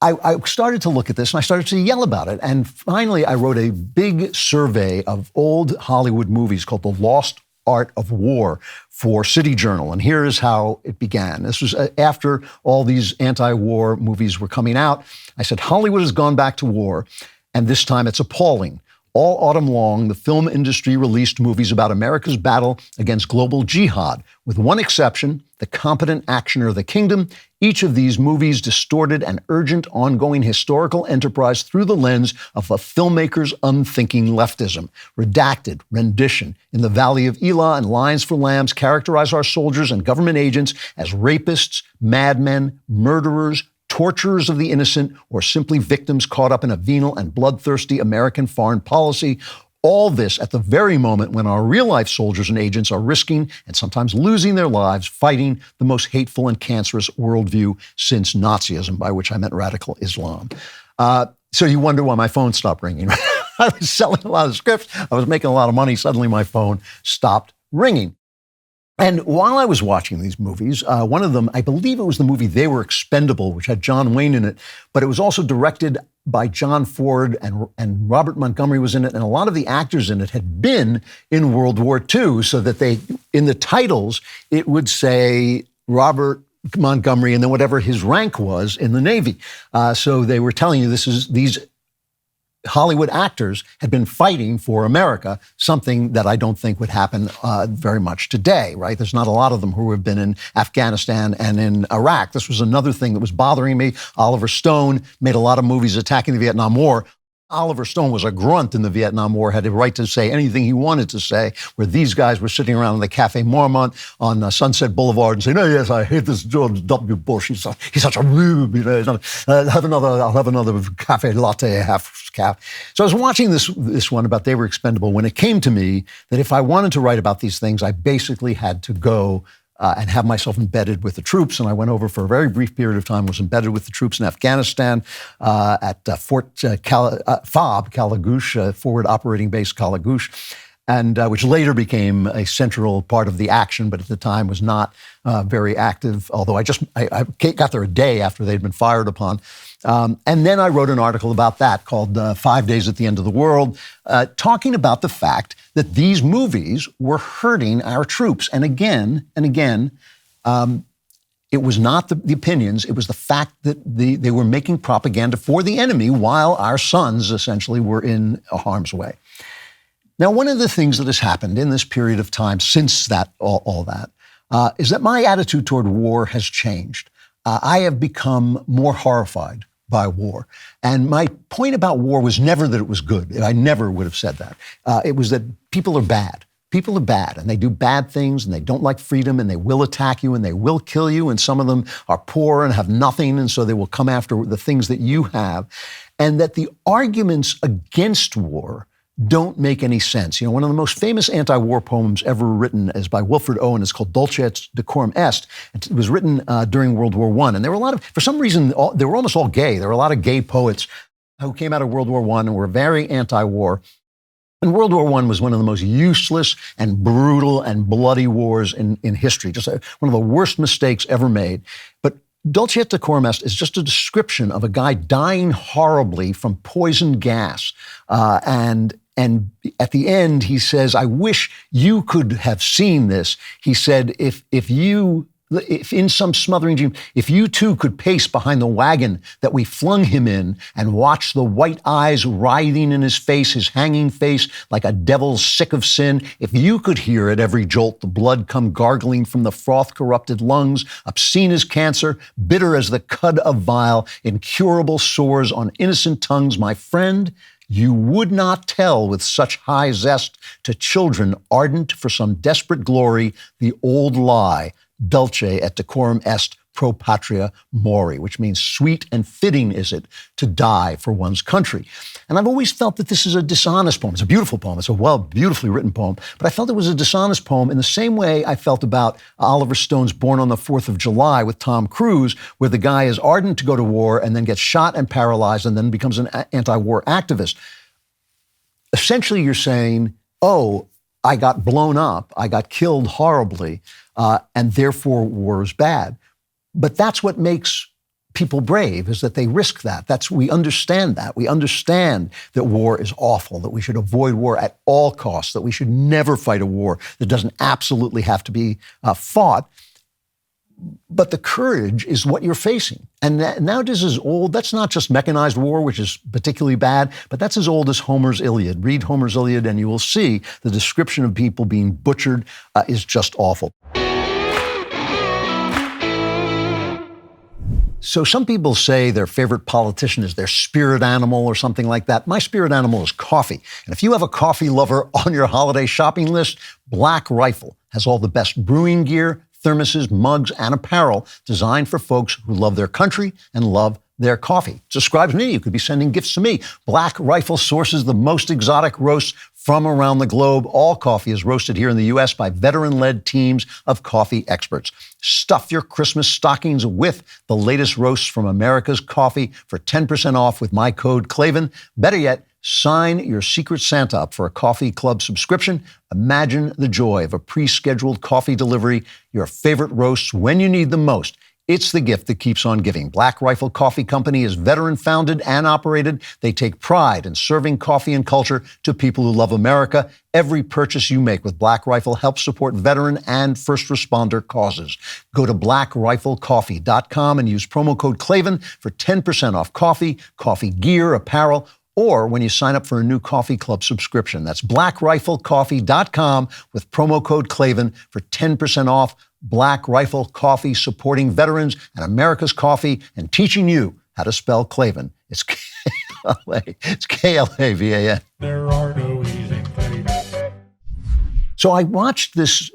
I started to look at this and I started to yell about it. And finally, I wrote a big survey of old Hollywood movies called The Lost Art of War for City Journal. And here is how it began. This was after all these anti-war movies were coming out. I said, Hollywood has gone back to war, and this time it's appalling. All autumn long, the film industry released movies about America's battle against global jihad. With one exception, The Competent Actioner of the Kingdom, each of these movies distorted an urgent, ongoing historical enterprise through the lens of a filmmaker's unthinking leftism. Redacted, Rendition, In the Valley of Elah, and Lions for Lambs characterize our soldiers and government agents as rapists, madmen, murderers, torturers of the innocent, or simply victims caught up in a venal and bloodthirsty American foreign policy. All this at the very moment when our real-life soldiers and agents are risking and sometimes losing their lives fighting the most hateful and cancerous worldview since Nazism, by which I meant radical Islam. So you wonder why my phone stopped ringing. I was selling a lot of scripts. I was making a lot of money. Suddenly my phone stopped ringing. And while I was watching these movies, one of them, I believe it was the movie They Were Expendable, which had John Wayne in it, but it was also directed by John Ford, and Robert Montgomery was in it, and a lot of the actors in it had been in World War II, so that in the titles, it would say Robert Montgomery and then whatever his rank was in the Navy. So they were telling you these Hollywood actors had been fighting for America, something that I don't think would happen very much today, right? There's not a lot of them who have been in Afghanistan and in Iraq. This was another thing that was bothering me. Oliver Stone made a lot of movies attacking the Vietnam War. Oliver Stone was a grunt in the Vietnam War, had the right to say anything he wanted to say, where these guys were sitting around in the Cafe Marmont on Sunset Boulevard and saying, "Oh yes, I hate this George W. Bush. He's such a rube. You know, I'll have another cafe latte, half cap." So I was watching this one about They Were Expendable when it came to me that if I wanted to write about these things, I basically had to go and have myself embedded with the troops. And I went over for a very brief period of time, was embedded with the troops in Afghanistan at Fort FOB, Kalagoosh, Forward Operating Base Kalagoosh, and which later became a central part of the action, but at the time was not very active, although I got there a day after they'd been fired upon. And then I wrote an article about that called 5 Days at the End of the World, talking about the fact that these movies were hurting our troops. And again, it was not the opinions, it was the fact that they were making propaganda for the enemy while our sons essentially were in harm's way. Now, one of the things that has happened in this period of time since that, all that, is that my attitude toward war has changed. I have become more horrified by war. And my point about war was never that it was good. I never would have said that. It was that people are bad. People are bad, and they do bad things, and they don't like freedom, and they will attack you, and they will kill you, and some of them are poor and have nothing, and so they will come after the things that you have. And that the arguments against war don't make any sense. You know, one of the most famous anti-war poems ever written is by Wilfred Owen. It's called Dulce et Decorum Est. It was written during World War I. And there were a lot of, for some reason, they were almost all gay. There were a lot of gay poets who came out of World War I and were very anti-war. And World War I was one of the most useless and brutal and bloody wars in history. Just one of the worst mistakes ever made. But Dulce et Decorum Est is just a description of a guy dying horribly from poison gas. And at the end, he says, "I wish you could have seen this." He said, if in some smothering dream, if you too could pace behind the wagon that we flung him in and watch the white eyes writhing in his face, his hanging face like a devil sick of sin, if you could hear at every jolt the blood come gargling from the froth-corrupted lungs, obscene as cancer, bitter as the cud of vile, incurable sores on innocent tongues, my friend, you would not tell with such high zest to children ardent for some desperate glory the old lie, dulce et decorum est pro patria mori, which means sweet and fitting is it to die for one's country. And I've always felt that this is a dishonest poem. It's a beautiful poem. It's a beautifully written poem. But I felt it was a dishonest poem in the same way I felt about Oliver Stone's Born on the 4th of July with Tom Cruise, where the guy is ardent to go to war and then gets shot and paralyzed and then becomes an anti-war activist. Essentially, you're saying, oh, I got blown up, I got killed horribly, and therefore war is bad. But that's what makes people brave, is that they risk that. We understand that. We understand that war is awful, that we should avoid war at all costs, that we should never fight a war that doesn't absolutely have to be fought. But the courage is what you're facing. And nowadays is old. That's not just mechanized war, which is particularly bad, but that's as old as Homer's Iliad. Read Homer's Iliad and you will see the description of people being butchered is just awful. So some people say their favorite politician is their spirit animal or something like that. My spirit animal is coffee. And if you have a coffee lover on your holiday shopping list, Black Rifle has all the best brewing gear, thermoses, mugs, and apparel designed for folks who love their country and love their coffee. It describes me. You could be sending gifts to me. Black Rifle sources the most exotic roasts from around the globe. All coffee is roasted here in the U.S. by veteran-led teams of coffee experts. Stuff your Christmas stockings with the latest roasts from America's coffee for 10% off with my code Klavan. Better yet, sign your Secret Santa up for a coffee club subscription. Imagine the joy of a pre-scheduled coffee delivery, your favorite roasts when you need them most. It's the gift that keeps on giving. Black Rifle Coffee Company is veteran-founded and operated. They take pride in serving coffee and culture to people who love America. Every purchase you make with Black Rifle helps support veteran and first responder causes. Go to blackriflecoffee.com and use promo code Klavan for 10% off coffee, coffee gear, apparel, or when you sign up for a new coffee club subscription. That's blackriflecoffee.com with promo code Klavan for 10% off. Black Rifle Coffee, supporting veterans and America's coffee and teaching you how to spell Klavan. It's It's Klavan. There are no e's in Clayton. So I watched this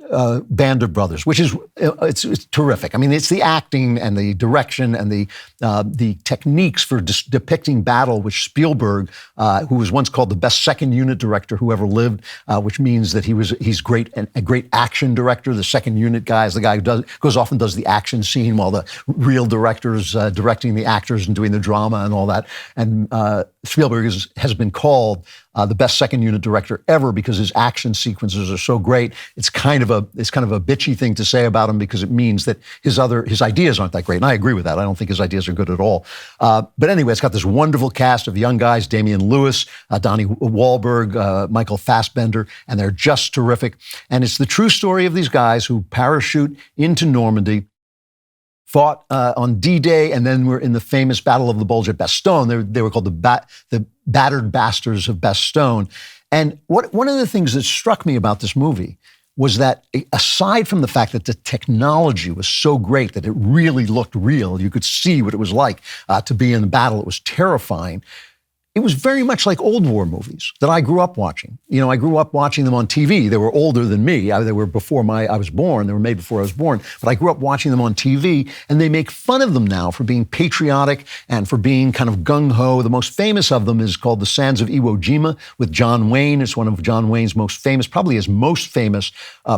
Band of Brothers, which is it's terrific. I mean, it's the acting and the direction and the techniques for depicting battle, which Spielberg, who was once called the best second unit director who ever lived, which means that he's great and a great action director. The second unit guy is the guy who goes off and does the action scene while the real director's directing the actors and doing the drama and all that. And Spielberg has been called the best second unit director ever because his action sequences are so great. It's kind of a bitchy thing to say about him because it means that his ideas aren't that great. And I agree with that. I don't think his ideas are good at all. But anyway, it's got this wonderful cast of young guys, Damian Lewis, Donnie Wahlberg, Michael Fassbender, and they're just terrific. And it's the true story of these guys who parachute into Normandy, fought on D-Day, and then were in the famous Battle of the Bulge at Bastogne. They were called the Battered Bastards of Bastogne. And one of the things that struck me about this movie was that aside from the fact that the technology was so great that it really looked real, you could see what it was like to be in the battle, it was terrifying. It was very much like old war movies that I grew up watching. You know, I grew up watching them on TV. They were older than me. They were before I was born. They were made before I was born. But I grew up watching them on TV, and they make fun of them now for being patriotic and for being kind of gung-ho. The most famous of them is called The Sands of Iwo Jima with John Wayne. It's one of John Wayne's most famous, probably his most famous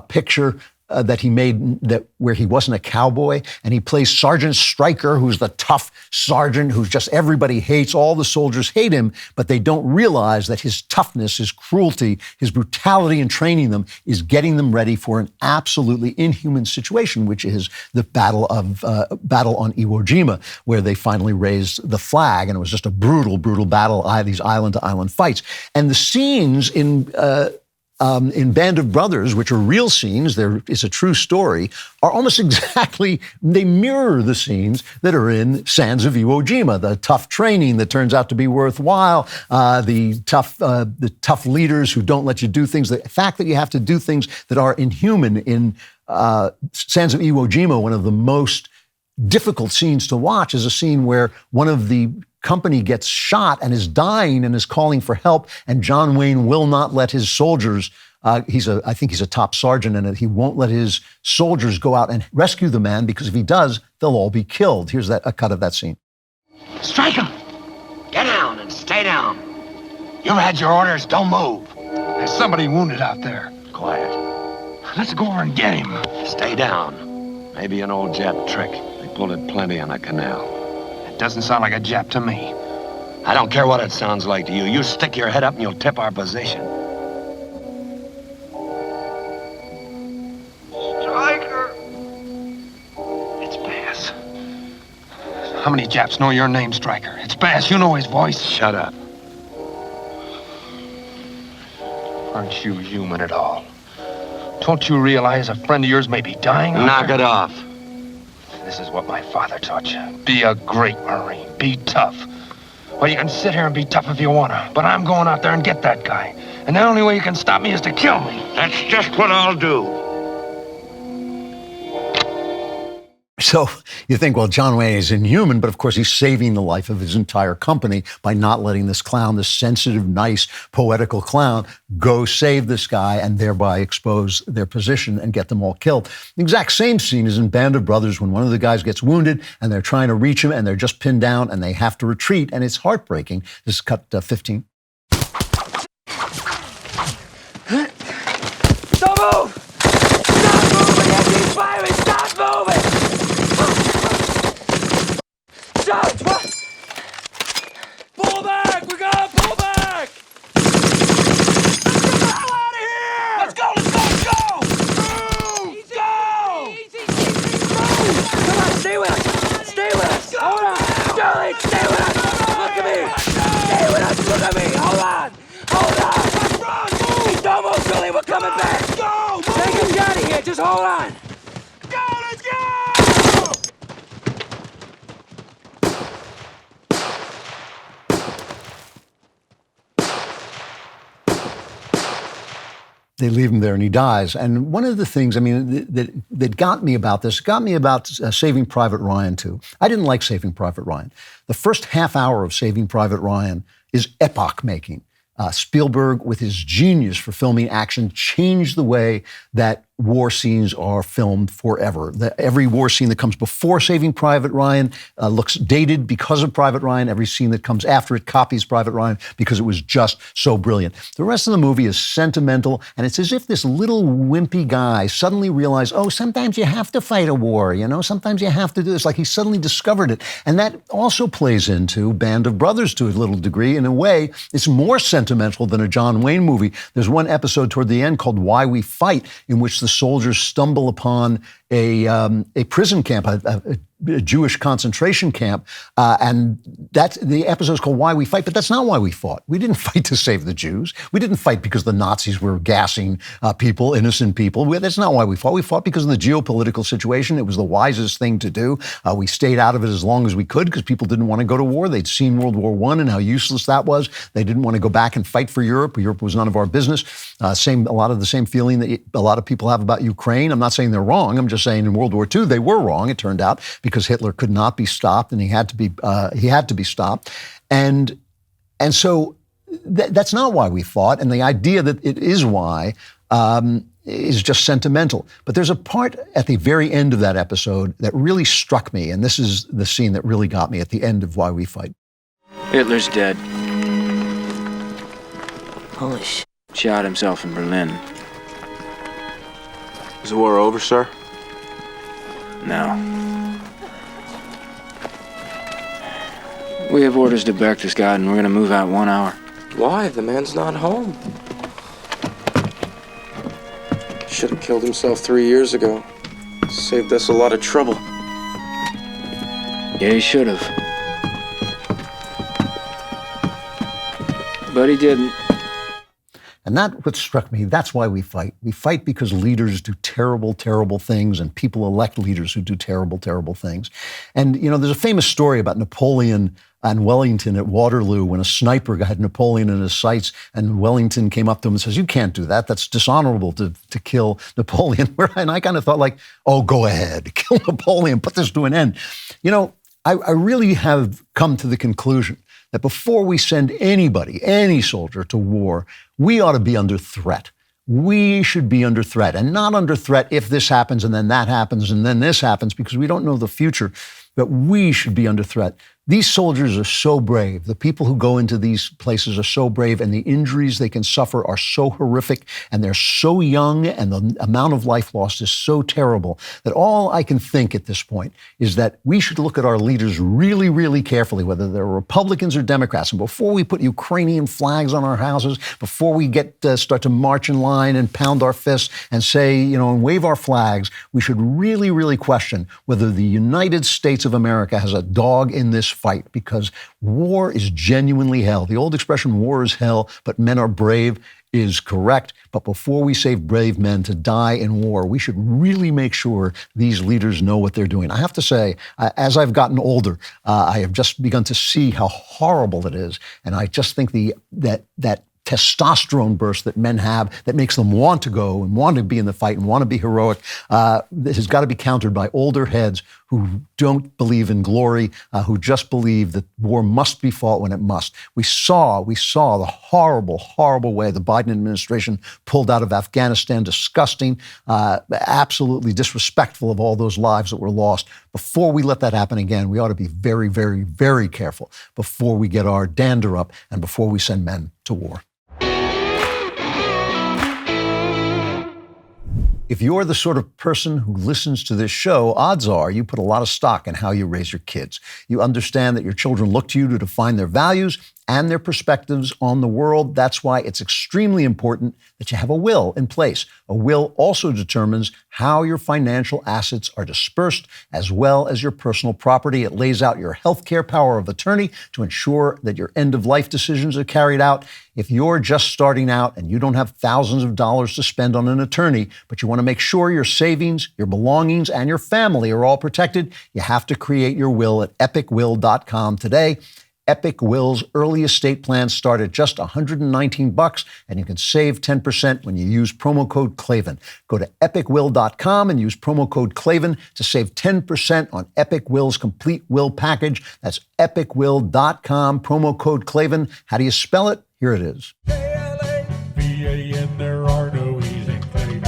picture that he made where he wasn't a cowboy, and he plays Sergeant Stryker, who's the tough sergeant who's just everybody hates. All the soldiers hate him, but they don't realize that his toughness, his cruelty, his brutality in training them is getting them ready for an absolutely inhuman situation, which is the battle on Iwo Jima, where they finally raised the flag, and it was just a brutal, brutal battle, these island-to-island fights. And the scenes in Band of Brothers, which are real scenes, it's a true story, are almost exactly, they mirror the scenes that are in Sands of Iwo Jima, the tough training that turns out to be worthwhile, the tough leaders who don't let you do things, the fact that you have to do things that are inhuman. In Sands of Iwo Jima, one of the most difficult scenes to watch is a scene where one of the company gets shot and is dying and is calling for help, and John Wayne will not let his soldiers, I think he's a top sergeant in it, he won't let his soldiers go out and rescue the man because if he does, they'll all be killed. Here's a cut of that scene. Strike him! Get down and stay down. You've had your orders, don't move. There's somebody wounded out there. Quiet. Let's go over and get him. Stay down. Maybe an old Jap trick. They pulled it plenty on the canal. Doesn't sound like a Jap to me. I don't care what it sounds like to you. You stick your head up and you'll tip our position. Stryker! It's Bass. How many Japs know your name, Stryker? It's Bass. You know his voice. Shut up. Aren't you human at all? Don't you realize a friend of yours may be dying? Knock it off. This is what my father taught you. Be a great Marine. Be tough. Well, you can sit here and be tough if you want to, but I'm going out there and get that guy. And the only way you can stop me is to kill me. That's just what I'll do. So you think, well, John Wayne is inhuman, but of course he's saving the life of his entire company by not letting this clown, this sensitive, nice, poetical clown, go save this guy and thereby expose their position and get them all killed. The exact same scene is in Band of Brothers when one of the guys gets wounded and they're trying to reach him and they're just pinned down and they have to retreat, and it's heartbreaking. This is cut 15. Don't move! Stop moving! I keep firing! Stop moving! Stop! Pull back! We gotta pull back! Let's get the hell out of here! Let's go! Let's go! Let's go! Move! Easy, go! Easy, move! Come on, stay with us! Stay with us! Hold on! Charlie, stay with us! Look at me! Stay with us! Look at me! Hold on! Hold on! Run! Move! Don't move, Charlie! We're coming back! Let's go! Move! Take him down of here! Just hold on! Go! Let's go! They leave him there and he dies. And one of the things, I mean, that got me about this, got me about Saving Private Ryan too. I didn't like Saving Private Ryan. The first half hour of Saving Private Ryan is epoch-making. Spielberg, with his genius for filming action, changed the way that war scenes are filmed forever. Every war scene that comes before Saving Private Ryan looks dated because of Private Ryan. Every scene that comes after it copies Private Ryan because it was just so brilliant. The rest of the movie is sentimental, and it's as if this little wimpy guy suddenly realized, oh, sometimes you have to fight a war, sometimes you have to do this. Like he suddenly discovered it. And that also plays into Band of Brothers to a little degree. In a way, it's more sentimental than a John Wayne movie. There's one episode toward the end called Why We Fight, in which the soldiers stumble upon a prison camp, a Jewish concentration camp, and the episode is called Why We Fight, but that's not why we fought. We didn't fight to save the Jews. We didn't fight because the Nazis were gassing people, innocent people. That's not why we fought. We fought because of the geopolitical situation. It was the wisest thing to do. We stayed out of it as long as we could because people didn't want to go to war. They'd seen World War I and how useless that was. They didn't want to go back and fight for Europe. Europe was none of our business. A lot of the same feeling that a lot of people have about Ukraine. I'm not saying they're wrong. I'm just saying in World War II they were wrong, it turned out, because Hitler could not be stopped, and he had to be stopped, and so that's not why we fought. And the idea that it is why is just sentimental. But there's a part at the very end of that episode that really struck me, and this is the scene that really got me at the end of Why We Fight. Hitler's dead. Holy shit. Shot himself in Berlin. Is the war over, sir? No. We have orders to Berchtesgaden, and we're gonna move out 1 hour. Why? The man's not home. Should have killed himself 3 years ago. Saved us a lot of trouble. Yeah, he should have. But he didn't. And that's what struck me. That's why we fight. We fight because leaders do terrible, terrible things, and people elect leaders who do terrible, terrible things. And, there's a famous story about Napoleon and Wellington at Waterloo when a sniper had Napoleon in his sights, and Wellington came up to him and says, "You can't do that. That's dishonorable to kill Napoleon." And I kind of thought oh, go ahead, kill Napoleon, put this to an end. I really have come to the conclusion that before we send anybody, any soldier to war, we ought to be under threat. We should be under threat, and not under threat if this happens and then that happens and then this happens, because we don't know the future, but we should be under threat. These soldiers are so brave. The people who go into these places are so brave, and the injuries they can suffer are so horrific, and they're so young, and the amount of life lost is so terrible that all I can think at this point is that we should look at our leaders really, really carefully, whether they're Republicans or Democrats. And before we put Ukrainian flags on our houses, before we start to march in line and pound our fists and say, and wave our flags, we should really, really question whether the United States of America has a dog in this fight, because war is genuinely hell. The old expression, war is hell, but men are brave, is correct. But before we save brave men to die in war, we should really make sure these leaders know what they're doing. I have to say, as I've gotten older, I have just begun to see how horrible it is. And I just think that testosterone burst that men have that makes them want to go and want to be in the fight and want to be heroic, this has got to be countered by older heads who don't believe in glory, who just believe that war must be fought when it must. We saw the horrible, horrible way the Biden administration pulled out of Afghanistan, disgusting, absolutely disrespectful of all those lives that were lost. Before we let that happen again, we ought to be very, very, very careful before we get our dander up and before we send men to war. If you're the sort of person who listens to this show, odds are you put a lot of stock in how you raise your kids. You understand that your children look to you to define their values and their perspectives on the world. That's why it's extremely important that you have a will in place. A will also determines how your financial assets are dispersed, as well as your personal property. It lays out your healthcare power of attorney to ensure that your end-of-life decisions are carried out. If you're just starting out and you don't have thousands of dollars to spend on an attorney, but you want to make sure your savings, your belongings, and your family are all protected, you have to create your will at epicwill.com today. Epic Will's early estate plans start at just $119, and you can save 10% when you use promo code Klavan. Go to epicwill.com and use promo code Klavan to save 10% on Epic Will's complete will package. That's epicwill.com, promo code Klavan. How do you spell it? Here it is. V-A-N, there are no E's in Klavan.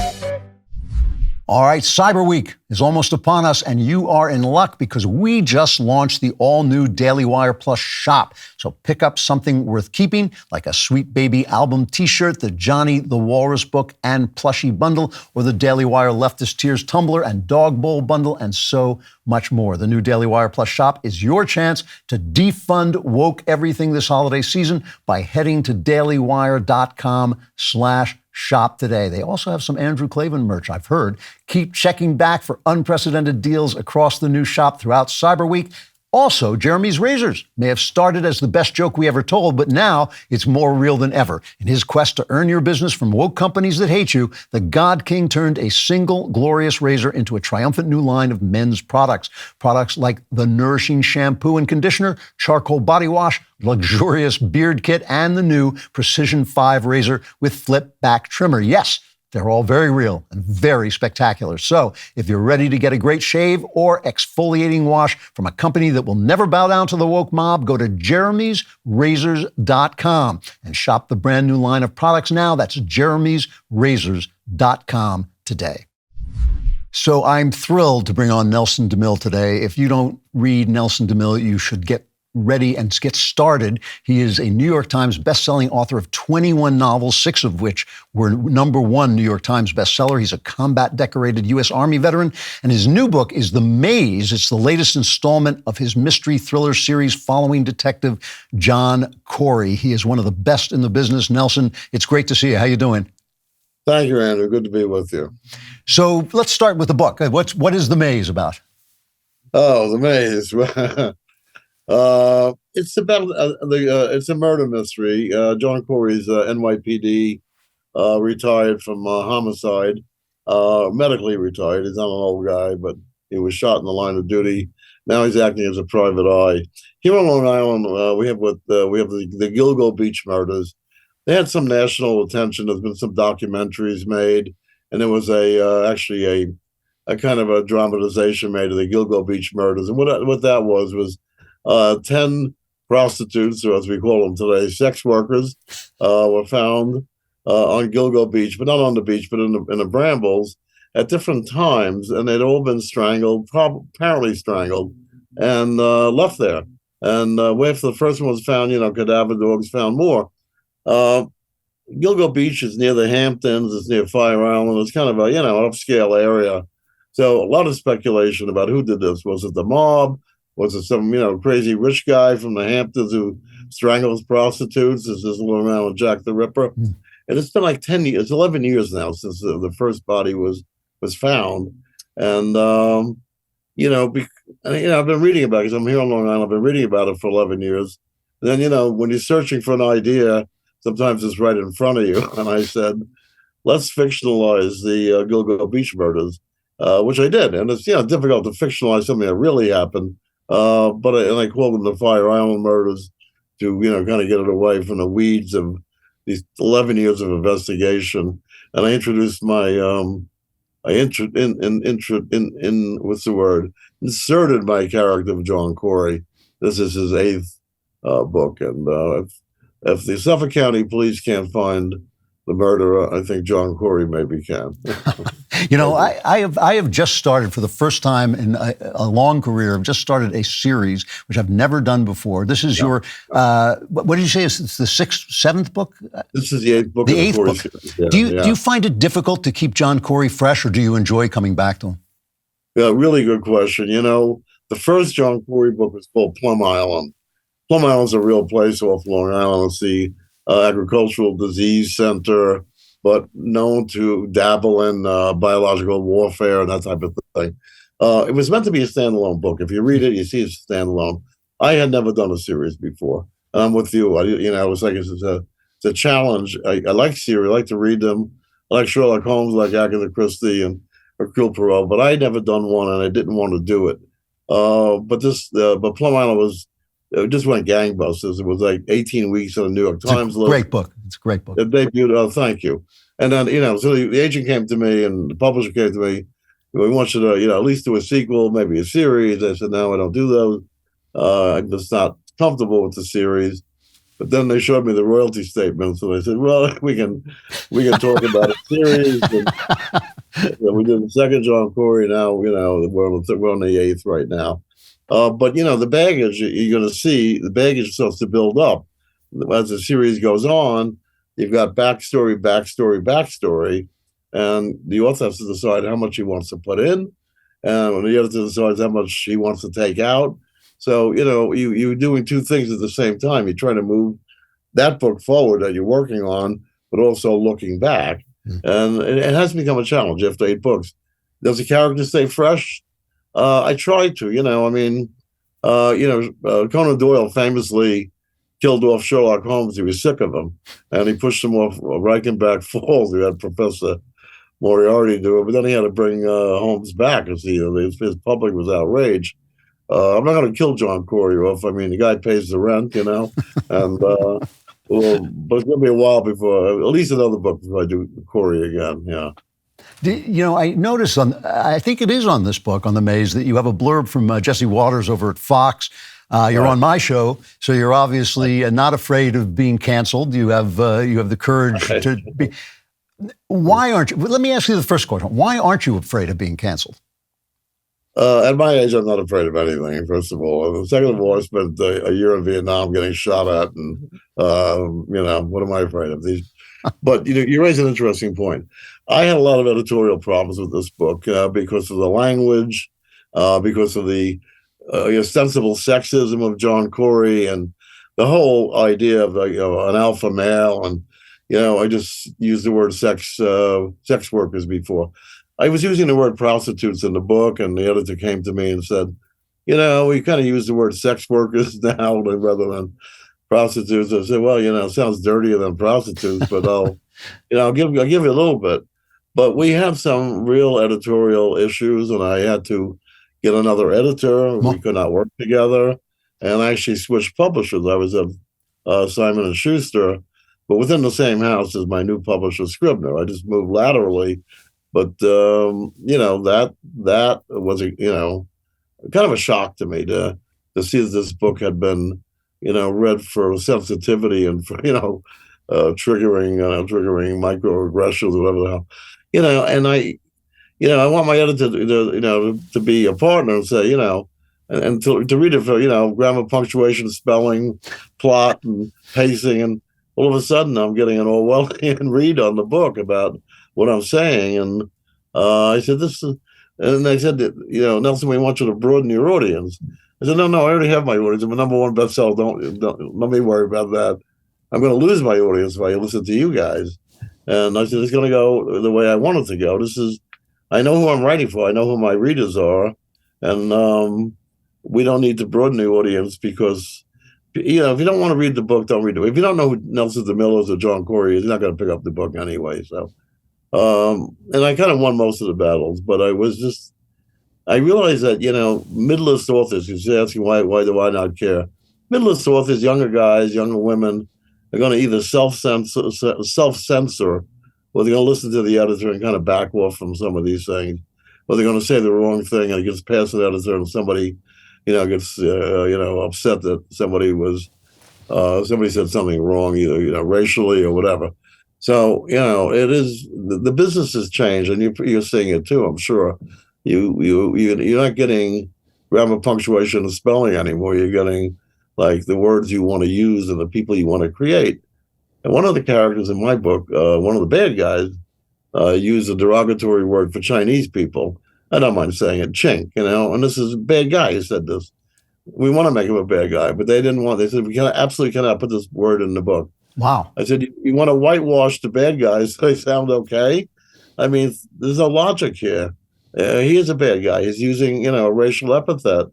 All right, Cyber Week is almost upon us, and you are in luck because we just launched the all-new DailyWire Plus shop. So pick up something worth keeping, like a Sweet Baby album t-shirt, the Johnny the Walrus book and plushie bundle, or the DailyWire Leftist Tears tumbler and dog bowl bundle, and so much more. The new DailyWire Plus shop is your chance to defund woke everything this holiday season by heading to dailywire.com/shop today. They also have some Andrew Klavan merch, I've heard. Keep checking back for unprecedented deals across the new shop throughout Cyber Week. Also, Jeremy's Razors may have started as the best joke we ever told, but now it's more real than ever. In his quest to earn your business from woke companies that hate you, the God King turned a single glorious razor into a triumphant new line of men's products. Products like the nourishing shampoo and conditioner, charcoal body wash, luxurious beard kit, and the new Precision 5 razor with flip back trimmer. Yes, they're all very real and very spectacular. So if you're ready to get a great shave or exfoliating wash from a company that will never bow down to the woke mob, go to jeremysrazors.com and shop the brand new line of products now. That's jeremysrazors.com today. So I'm thrilled to bring on Nelson DeMille today. If you don't read Nelson DeMille, you should get ready and get started. He is a New York Times bestselling author of 21 novels, 6 of which were #1 New York Times bestseller. He's a combat decorated U.S. Army veteran, and his new book is The Maze. It's the latest installment of his mystery thriller series following Detective John Corey. He is one of the best in the business. Nelson, it's great to see you. How you doing? Thank you, Andrew. Good to be with you. So let's start with the book. What is The Maze about? Oh, The Maze. It's about it's a murder mystery. John Corey's NYPD, retired from homicide, medically retired. He's not an old guy, but he was shot in the line of duty. Now he's acting as a private eye. Here on Long Island, we have the Gilgo Beach murders. They had some national attention. There's been some documentaries made, and there was actually a kind of a dramatization made of the Gilgo Beach murders. And what that was 10 prostitutes, or as we call them today, sex workers, were found on Gilgo Beach, but not on the beach, but in the brambles at different times, and they'd all been strangled, apparently strangled, and left there. And after the first one was found, cadaver dogs found more. Gilgo Beach is near the Hamptons. It's near Fire Island. It's kind of a upscale area. So a lot of speculation about who did this. Was it the mob? Was it some, crazy rich guy from the Hamptons who strangles prostitutes? Is this going around with Jack the Ripper? And it's been like 10 years, 11 years now since the first body was found. And, I've been reading about it because I'm here on Long Island. I've been reading about it for 11 years. And then, when you're searching for an idea, sometimes it's right in front of you. And I said, let's fictionalize the Gilgo Beach murders, which I did. And it's, difficult to fictionalize something that really happened. But I called them the Fire Island murders to, kind of get it away from the weeds of these 11 years of investigation. And I introduced inserted my character of John Corey. This is his 8th book. And if the Suffolk County Police can't find the murderer, I think John Corey maybe can. I have just started for the first time in a long career. I've just started a series which I've never done before. This is your, what did you say? It's the 7th book? This is the 8th book. The 8th book. Yeah, do you find it difficult to keep John Corey fresh, or do you enjoy coming back to him? Yeah, really good question. The first John Corey book was called Plum Island. Plum Island's a real place off Long Island. It's the agricultural disease center, but known to dabble in biological warfare and that type of thing. It was meant to be a standalone book. If you read it, you see it's standalone. I had never done a series before, and I'm with you. I was like, it's a challenge. I like series. I like to read them. I like Sherlock Holmes, like Agatha Christie and Hercule Poirot, but I had never done one, and I didn't want to do it. But Plum Island was it just went gangbusters. It was like 18 weeks on the New York Times list. Great book. It's a great book. It debuted. Oh, thank you. And then, so the agent came to me and the publisher came to me. We want you to, at least do a sequel, maybe a series. I said, no, I don't do those. I'm just not comfortable with the series. But then they showed me the royalty statements, and I said, well, we can talk about a series. And we did the second John Corey. Now, we're on the 8th right now. But the baggage you're going to see, the baggage starts to build up as the series goes on. You've got backstory, and the author has to decide how much he wants to put in, and the editor decides how much he wants to take out. So you're doing two things at the same time. You're trying to move that book forward that you're working on, but also looking back, and it has become a challenge after 8 books. Does the character stay fresh? I try to, Conan Doyle famously killed off Sherlock Holmes. He was sick of him, and he pushed him off Reichenbach Falls. He had Professor Moriarty do it, but then he had to bring Holmes back because his public was outraged. I'm not going to kill John Corey off. I mean, the guy pays the rent, and but it's going to be a while before, at least another book before I do Corey again. Yeah. I noticed I think it is on this book, on The Maze, that you have a blurb from Jesse Waters over at Fox. You're on my show, so you're obviously not afraid of being canceled. You have the courage to be. Why aren't you? Let me ask you the first question. Why aren't you afraid of being canceled? At my age, I'm not afraid of anything, first of all. And second of all, I spent a year in Vietnam getting shot at, and, what am I afraid of? But, you raise an interesting point. I had a lot of editorial problems with this book because of the language, because of the ostensible sexism of John Corey, and the whole idea of an alpha male. And, I just used the word sex workers before. I was using the word prostitutes in the book, and the editor came to me and said, we kind of use the word sex workers now rather than prostitutes. I said, well, it sounds dirtier than prostitutes, but I'll give you a little bit. But we have some real editorial issues, and I had to get another editor. We could not work together, and I actually switched publishers. I was at Simon & Schuster, but within the same house as my new publisher, Scribner. I just moved laterally. But, that was, kind of a shock to me to see that this book had been, read for sensitivity and for, triggering microaggressions or whatever the hell. And I want my editor to be a partner and say, and to read it for, grammar, punctuation, spelling, plot, and pacing. And all of a sudden I'm getting an Orwellian read on the book about what I'm saying. And I said, and they said, Nelson, we want you to broaden your audience. I said, no, I already have my audience. I'm a #1 bestseller. Don't let me worry about that. I'm going to lose my audience if I listen to you guys. And I said, it's going to go the way I want it to go. I know who I'm writing for. I know who my readers are. And we don't need to broaden the audience because, if you don't want to read the book, don't read it. If you don't know who Nelson DeMille is or John Corey is, you're not going to pick up the book anyway. So. And I kind of won most of the battles, but I realized that, middle-list authors, you're asking why do I not care? Middle-list authors, younger guys, younger women, are going to either self-censor, or they're going to listen to the editor and kind of back off from some of these things, or they're going to say the wrong thing and it gets past the editor and somebody, gets, upset that somebody said something wrong, either, racially or whatever. So, it is, the business has changed, and you're seeing it too, I'm sure. You're not getting grammar, punctuation, and spelling anymore. You're getting, like, the words you want to use and the people you want to create. And one of the characters in my book, one of the bad guys, used a derogatory word for Chinese people. I don't mind saying it, chink, and this is a bad guy who said this. We want to make him a bad guy, but they didn't want, they said, we absolutely cannot put this word in the book. Wow. I said, you want to whitewash the bad guys so they sound okay? I mean, there's no logic here. He is a bad guy. He's using, a racial epithet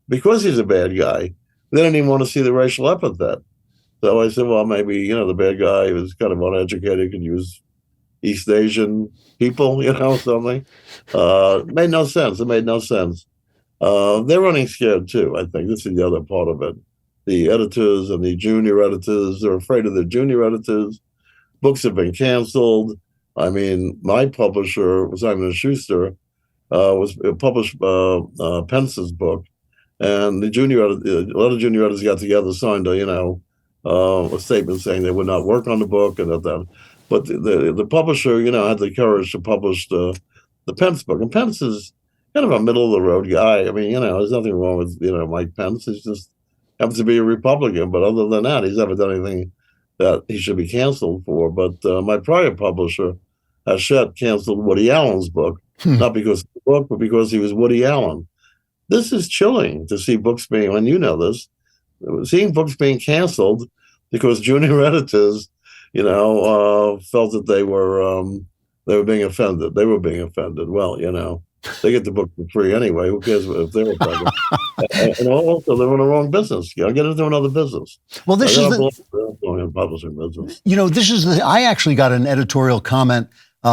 because he's a bad guy. They didn't even want to see the racial epithet. So I said, well, maybe, the bad guy was kind of uneducated, could use East Asian people, something. It made no sense. They're running scared too, I think. This is the other part of it. the editors and the junior editors. They're afraid of the junior editors. Books have been canceled. I mean, my publisher, Simon & Schuster, was published Pence's book, and a lot of junior editors got together, signed a statement saying they would not work on the book and that. But the publisher, had the courage to publish the Pence book, and Pence is kind of a middle of the road guy. I mean, there's nothing wrong with Mike Pence. He just happens to be a Republican, but other than that, he's never done anything that he should be canceled for. But my prior publisher, Hachette, canceled Woody Allen's book, not because of the book, but because he was Woody Allen. This is chilling to see books being, and seeing books being canceled because junior editors, felt that they were being offended. They were being offended. Well, they get the book for free anyway. Who cares if they're offended? And also, they're in the wrong business. Get into another business. Well, this is publishing business. I actually got an editorial comment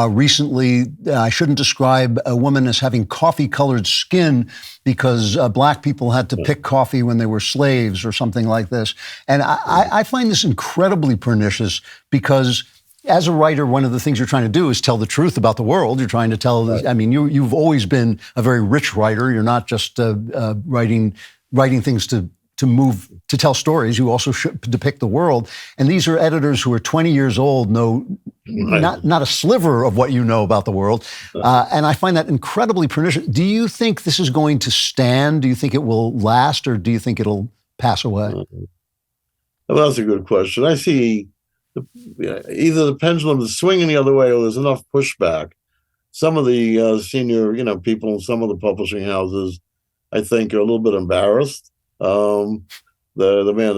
recently. I shouldn't describe a woman as having coffee-colored skin because black people had to pick coffee when they were slaves or something like this. And I find this incredibly pernicious because as a writer, one of the things you're trying to do is tell the truth about the world. You're trying to tell, right. I mean, you've always been a very rich writer. You're not just writing things to tell stories. You also should depict the world. And these are editors who are 20 years old, know not a sliver of what you know about the world. And I find that incredibly pernicious. Do you think this is going to stand? Do you think it will last, or do you think it'll pass away? Well, that's a good question. I see either the pendulum is swinging the other way or there's enough pushback. Some of the senior, people in some of the publishing houses, I think, are a little bit embarrassed. The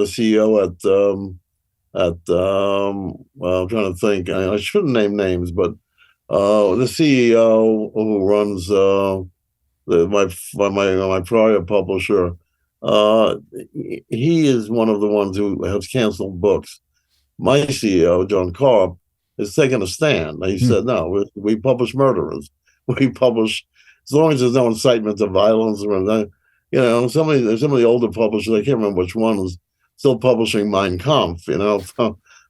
CEO I'm trying to think. I shouldn't name names, but the CEO who runs my prior publisher, he is one of the ones who has canceled books. My CEO, John Karp, has taken a stand. He said, no, we publish murderers. We publish, as long as there's no incitement to violence. Some of the older publishers, I can't remember which one, is still publishing Mein Kampf, for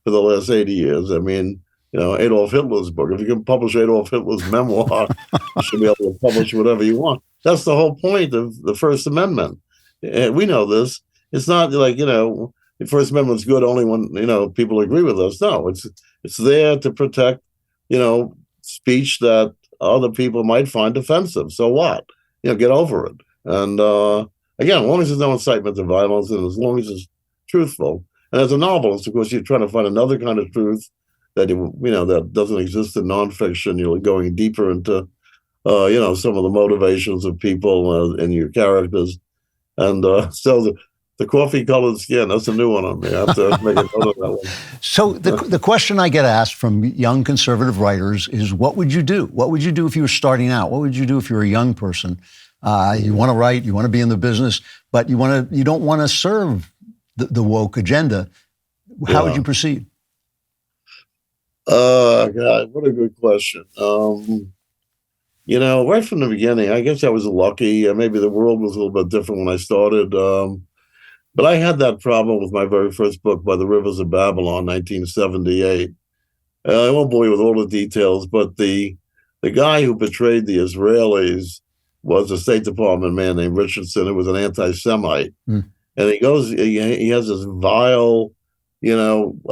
the last 80 years. I mean, Adolf Hitler's book. If you can publish Adolf Hitler's memoir, you should be able to publish whatever you want. That's the whole point of the First Amendment. We know this. It's not like, the First Amendment's good only when, people agree with us. No, it's there to protect, speech that other people might find offensive. So what? Get over it. And again, as long as there's no incitement to violence and as long as it's truthful. And as a novelist, of course, you're trying to find another kind of truth that, that doesn't exist in nonfiction. You're going deeper into, some of the motivations of people and your characters. And so the coffee-colored skin, that's a new one on me. I have to make a note of that one. So the question I get asked from young conservative writers is, what would you do? What would you do if you were starting out? What would you do if you were a young person? You want to write, you want to be in the business, but you don't want to serve the woke agenda. How would you proceed? God, what a good question. Right from the beginning, I guess I was lucky. Maybe the world was a little bit different when I started. But I had that problem with my very first book, By the Rivers of Babylon, 1978. I won't bore you with all the details, but the guy who betrayed the Israelis was a State Department man named Richardson, who was an anti-Semite. And he has this vile, kind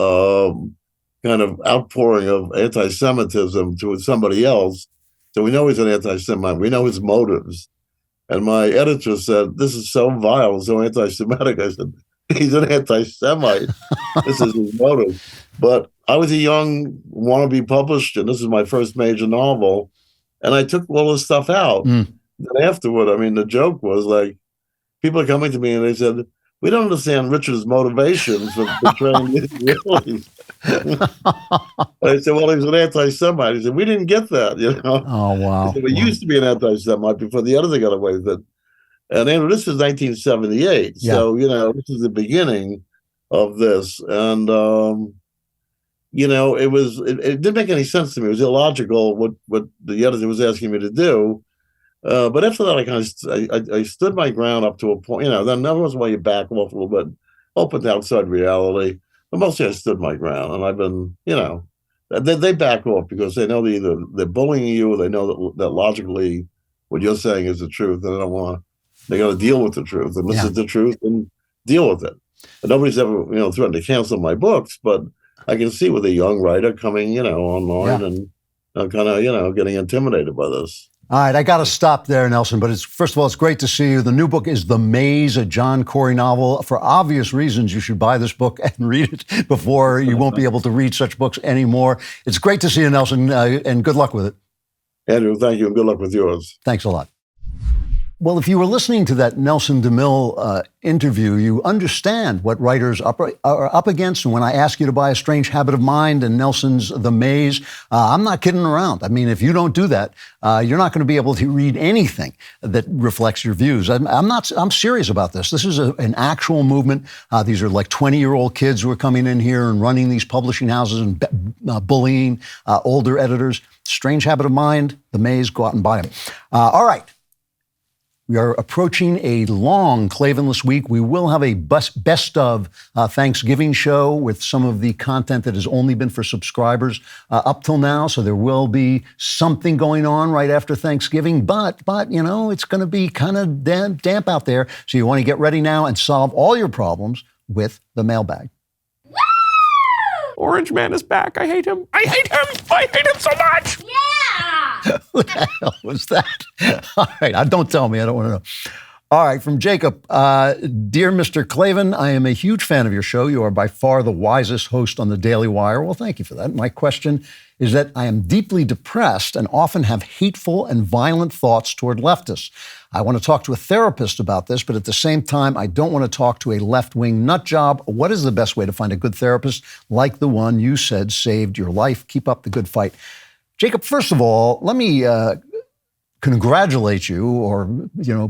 of outpouring of anti-Semitism to somebody else. So we know he's an anti-Semite. We know his motives. And my editor said, this is so vile, so anti-Semitic. I said, he's an anti-Semite. This is his motive. But I was a young wannabe publisher, and this is my first major novel. And I took all this stuff out. And afterward, the joke was like, people are coming to me and they said, we don't understand Richard's motivations for betraying the Israelis. I said, well, he was an anti-Semite. He said, we didn't get that, Oh, wow. He used to be an anti-Semite before the editor got away with it. And Andrew, this is 1978. Yeah. So, this is the beginning of this. And, it didn't make any sense to me. It was illogical what the editor was asking me to do. But after that, I stood my ground up to a point, then every once in a while you back off a little bit. open to outside reality. But mostly I stood my ground, and I've been, they back off because they know they're bullying you, or they know that logically what you're saying is the truth, and they got to deal with the truth, and this is the truth, and deal with it. And nobody's ever, threatened to cancel my books, but I can see with a young writer coming, online and kind of, getting intimidated by this. All right, I got to stop there, Nelson, but first of all, it's great to see you. The new book is The Maze, a John Corey novel. For obvious reasons, you should buy this book and read it before you won't be able to read such books anymore. It's great to see you, Nelson, and good luck with it. Andrew, thank you, and good luck with yours. Thanks a lot. Well, if you were listening to that Nelson DeMille interview, you understand what writers are up against. And when I ask you to buy A Strange Habit of Mind and Nelson's The Maze, I'm not kidding around. I mean, if you don't do that, you're not going to be able to read anything that reflects your views. I'm serious about this. This is an actual movement. These are like 20-year-old kids who are coming in here and running these publishing houses and bullying older editors. Strange Habit of Mind, The Maze, go out and buy them. All right. We are approaching a long Klavanless week. We will have a best of Thanksgiving show with some of the content that has only been for subscribers up till now. So there will be something going on right after Thanksgiving, but it's going to be kind of damp out there. So you want to get ready now and solve all your problems with the mailbag. Orange Man is back. I hate him. I hate him so much. Who the hell was that? All right, don't tell me. I don't want to know. All right, from Jacob. Dear Mr. Klavan, I am a huge fan of your show. You are by far the wisest host on the DailyWire. Well, thank you for that. My question is that I am deeply depressed and often have hateful and violent thoughts toward leftists. I want to talk to a therapist about this, but at the same time, I don't want to talk to a left-wing nut job. What is the best way to find a good therapist like the one you said saved your life? Keep up the good fight. Jacob, first of all, let me congratulate you or,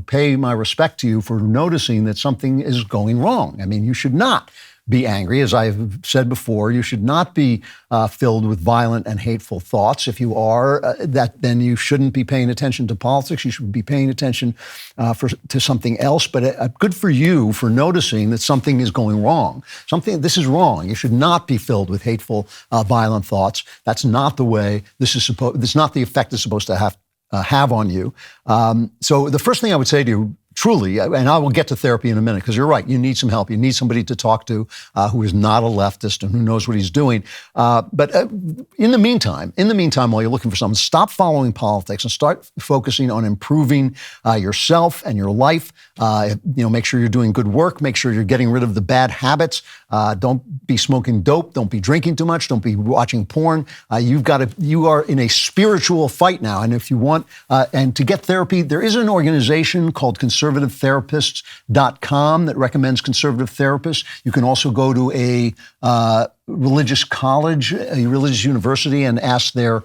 pay my respect to you for noticing that something is going wrong. I mean, you should not be angry. As I've said before, you should not be filled with violent and hateful thoughts. If you are, then you shouldn't be paying attention to politics. You should be paying attention to something else. But good for you for noticing that something is going wrong. This is wrong. You should not be filled with hateful, violent thoughts. That's not the way that's not the effect it's supposed to have on you. So the first thing I would say to you, truly, and I will get to therapy in a minute, because you're right, you need some help. You need somebody to talk to who is not a leftist and who knows what he's doing. But in the meantime, while you're looking for someone, stop following politics and start focusing on improving yourself and your life. Make sure you're doing good work. Make sure you're getting rid of the bad habits. Don't be smoking dope. Don't be drinking too much. Don't be watching porn. You are in a spiritual fight now. And if you want, and to get therapy, there is an organization called conservativetherapists.com that recommends conservative therapists. You can also go to a religious college, a religious university, and ask their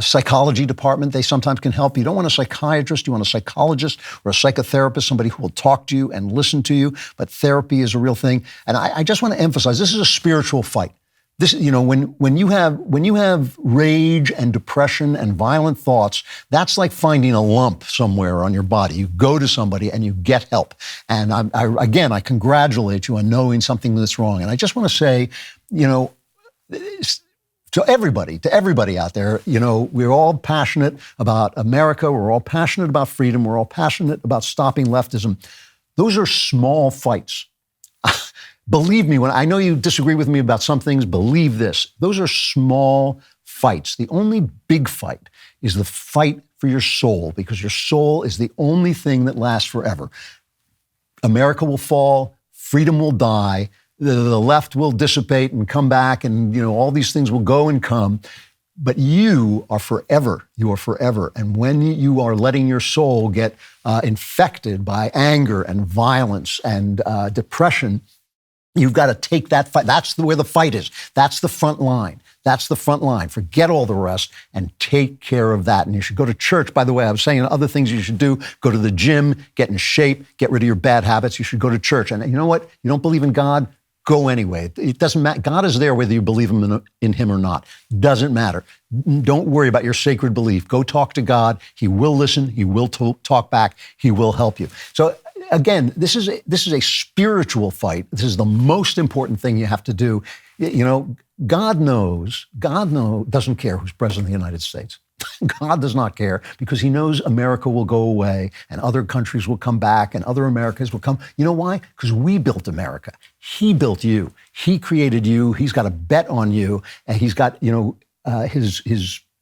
psychology department. They sometimes can help. You don't want a psychiatrist. You want a psychologist or a psychotherapist, somebody who will talk to you and listen to you. But therapy is a real thing. And I just want to emphasize, this is a spiritual fight. This, when you have rage and depression and violent thoughts, that's like finding a lump somewhere on your body. You go to somebody and you get help. And I congratulate you on knowing something that's wrong. And I just want to say, to everybody out there, we're all passionate about America. We're all passionate about freedom. We're all passionate about stopping leftism. Those are small fights. Believe me, when I know you disagree with me about some things, believe this. Those are small fights. The only big fight is the fight for your soul, because your soul is the only thing that lasts forever. America will fall, freedom will die, the left will dissipate and come back, and all these things will go and come. But you are forever. You are forever. And when you are letting your soul get infected by anger and violence and depression, you've got to take that fight. That's where the fight is. That's the front line. That's the front line. Forget all the rest and take care of that. And you should go to church. By the way, I was saying other things you should do. Go to the gym, get in shape, get rid of your bad habits. You should go to church. And you know what? You don't believe in God? Go anyway. It doesn't matter. God is there whether you believe in him or not. Doesn't matter. Don't worry about your sacred belief. Go talk to God. He will listen. He will talk back. He will help you. So again, this is a spiritual fight. This is the most important thing you have to do. You know, God doesn't care who's president of the United States. God does not care because he knows America will go away and other countries will come back and other Americas will come. You know why? Because we built America. He built you. He created you. He's got a bet on you, and he's got,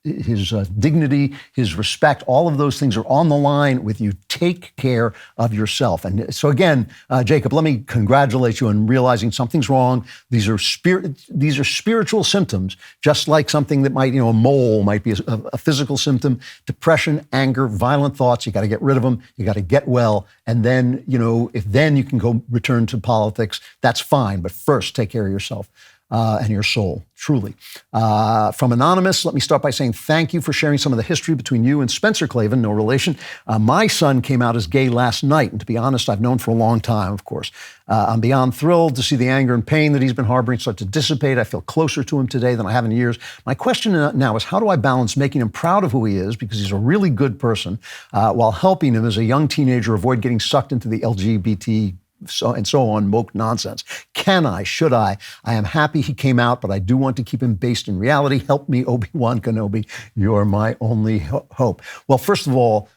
his dignity, his respect, all of those things are on the line with you. Take care of yourself. And so again, Jacob, let me congratulate you on realizing something's wrong. These are spiritual symptoms, just like something that might, a mole might be a physical symptom. Depression, anger, violent thoughts, you got to get rid of them. You got to get well. And then, if then you can go return to politics, that's fine. But first, take care of yourself. And your soul, truly. From Anonymous, let me start by saying thank you for sharing some of the history between you and Spencer Klavan, no relation. My son came out as gay last night, and to be honest, I've known for a long time, of course. I'm beyond thrilled to see the anger and pain that he's been harboring start to dissipate. I feel closer to him today than I have in years. My question now is, how do I balance making him proud of who he is, because he's a really good person, while helping him as a young teenager avoid getting sucked into the LGBT so on, woke nonsense? Can I? Should I? I am happy he came out, but I do want to keep him based in reality. Help me, Obi-Wan Kenobi. You're my only hope. Well, first of all,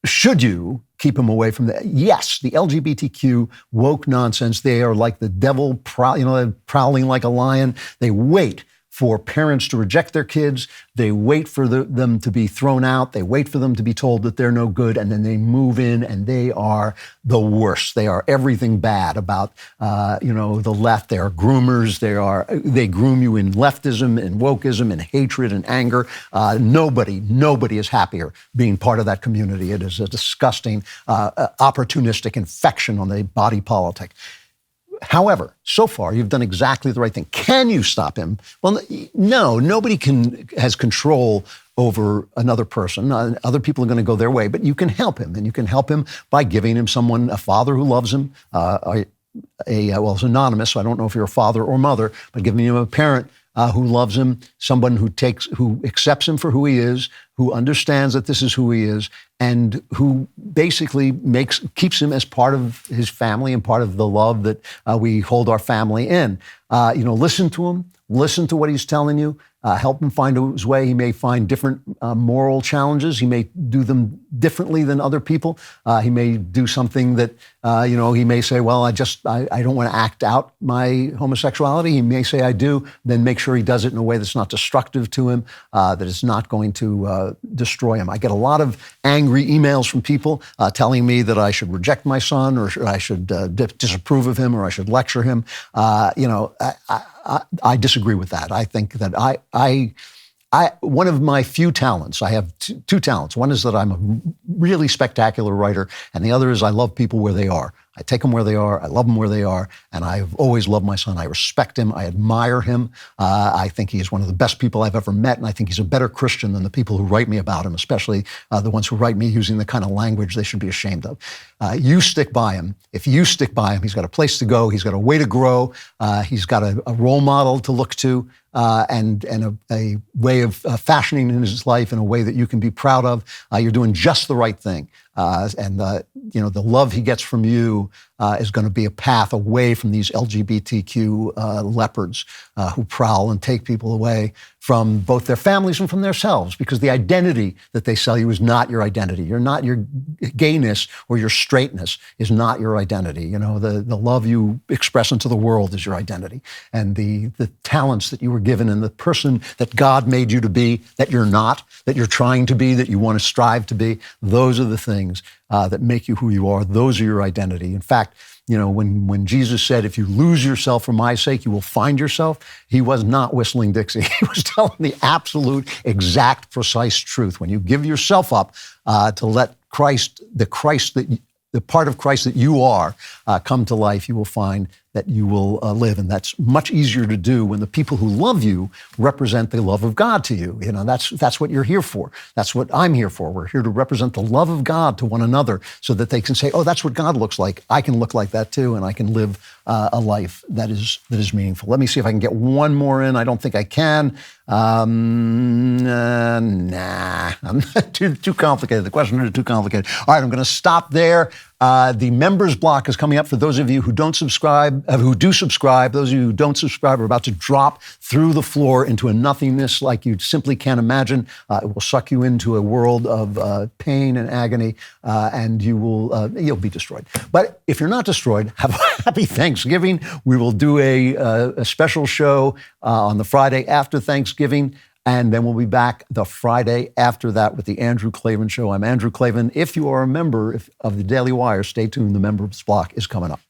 should you keep him away from that? Yes, the LGBTQ woke nonsense, they are like the devil, prowling like a lion. They wait for parents to reject their kids. They wait for them to be thrown out. They wait for them to be told that they're no good, and then they move in, and they are the worst. They are everything bad about, the left. They are groomers. They groom you in leftism and wokeism and hatred and anger. Nobody is happier being part of that community. It is a disgusting, opportunistic infection on the body politic. However, so far, you've done exactly the right thing. Can you stop him? Well, no, nobody has control over another person. Other people are going to go their way, but you can help him, and you can help him by giving him a father who loves him. It's anonymous, so I don't know if you're a father or mother, but giving him a parent who loves him, someone who accepts him for who he is, who understands that this is who he is, and who basically keeps him as part of his family and part of the love that we hold our family in. Listen to him, listen to what he's telling you, help him find his way. He may find different moral challenges. He may do them differently than other people. He may do something that, he may say, well, I don't want to act out my homosexuality. He may say, I do. Then make sure he does it in a way that's not destructive to him, that is not going to destroy him. I get a lot of angry emails from people telling me that I should reject my son, or I should disapprove of him, or I should lecture him. I disagree with that. I think that one of my few talents, I have two talents. One is that I'm a really spectacular writer, and the other is I love people where they are. I take them where they are. I love them where they are. And I've always loved my son. I respect him. I admire him. I think he is one of the best people I've ever met. And I think he's a better Christian than the people who write me about him, especially the ones who write me using the kind of language they should be ashamed of. You stick by him. If you stick by him, he's got a place to go. He's got a way to grow. He's got a role model to look to, and a way of fashioning in his life in a way that you can be proud of. You're doing just the right thing. The love he gets from you is going to be a path away from these LGBTQ leopards who prowl and take people away from both their families and from themselves, because the identity that they sell you is not your identity. You're not, your gayness or your straightness is not your identity. The love you express into the world is your identity. And the talents that you were given and the person that God made you to be, that you're not, that you're trying to be, that you want to strive to be, those are the things that make you who you are. Those are your identity. In fact, when Jesus said, if you lose yourself for my sake, you will find yourself, he was not whistling Dixie. He was telling the absolute, exact, precise truth. When you give yourself up to let the part of Christ that you are come to life, you will find that you will live. And that's much easier to do when the people who love you represent the love of God to you. That's what you're here for. That's what I'm here for. We're here to represent the love of God to one another so that they can say, oh, that's what God looks like. I can look like that too, and I can live a life that is meaningful. Let me see if I can get one more in. I don't think I can. Nah, I'm too complicated. The questions are too complicated. All right, I'm going to stop there. The members block is coming up for those of you who don't subscribe, who do subscribe. Those of you who don't subscribe are about to drop through the floor into a nothingness like you simply can't imagine. It will suck you into a world of pain and agony, and you'll be destroyed. But if you're not destroyed, have a happy Thanksgiving. We will do a special show on the Friday after Thanksgiving. And then we'll be back the Friday after that with the Andrew Klavan Show. I'm Andrew Klavan. If you are a member of the Daily Wire, stay tuned. The members block is coming up.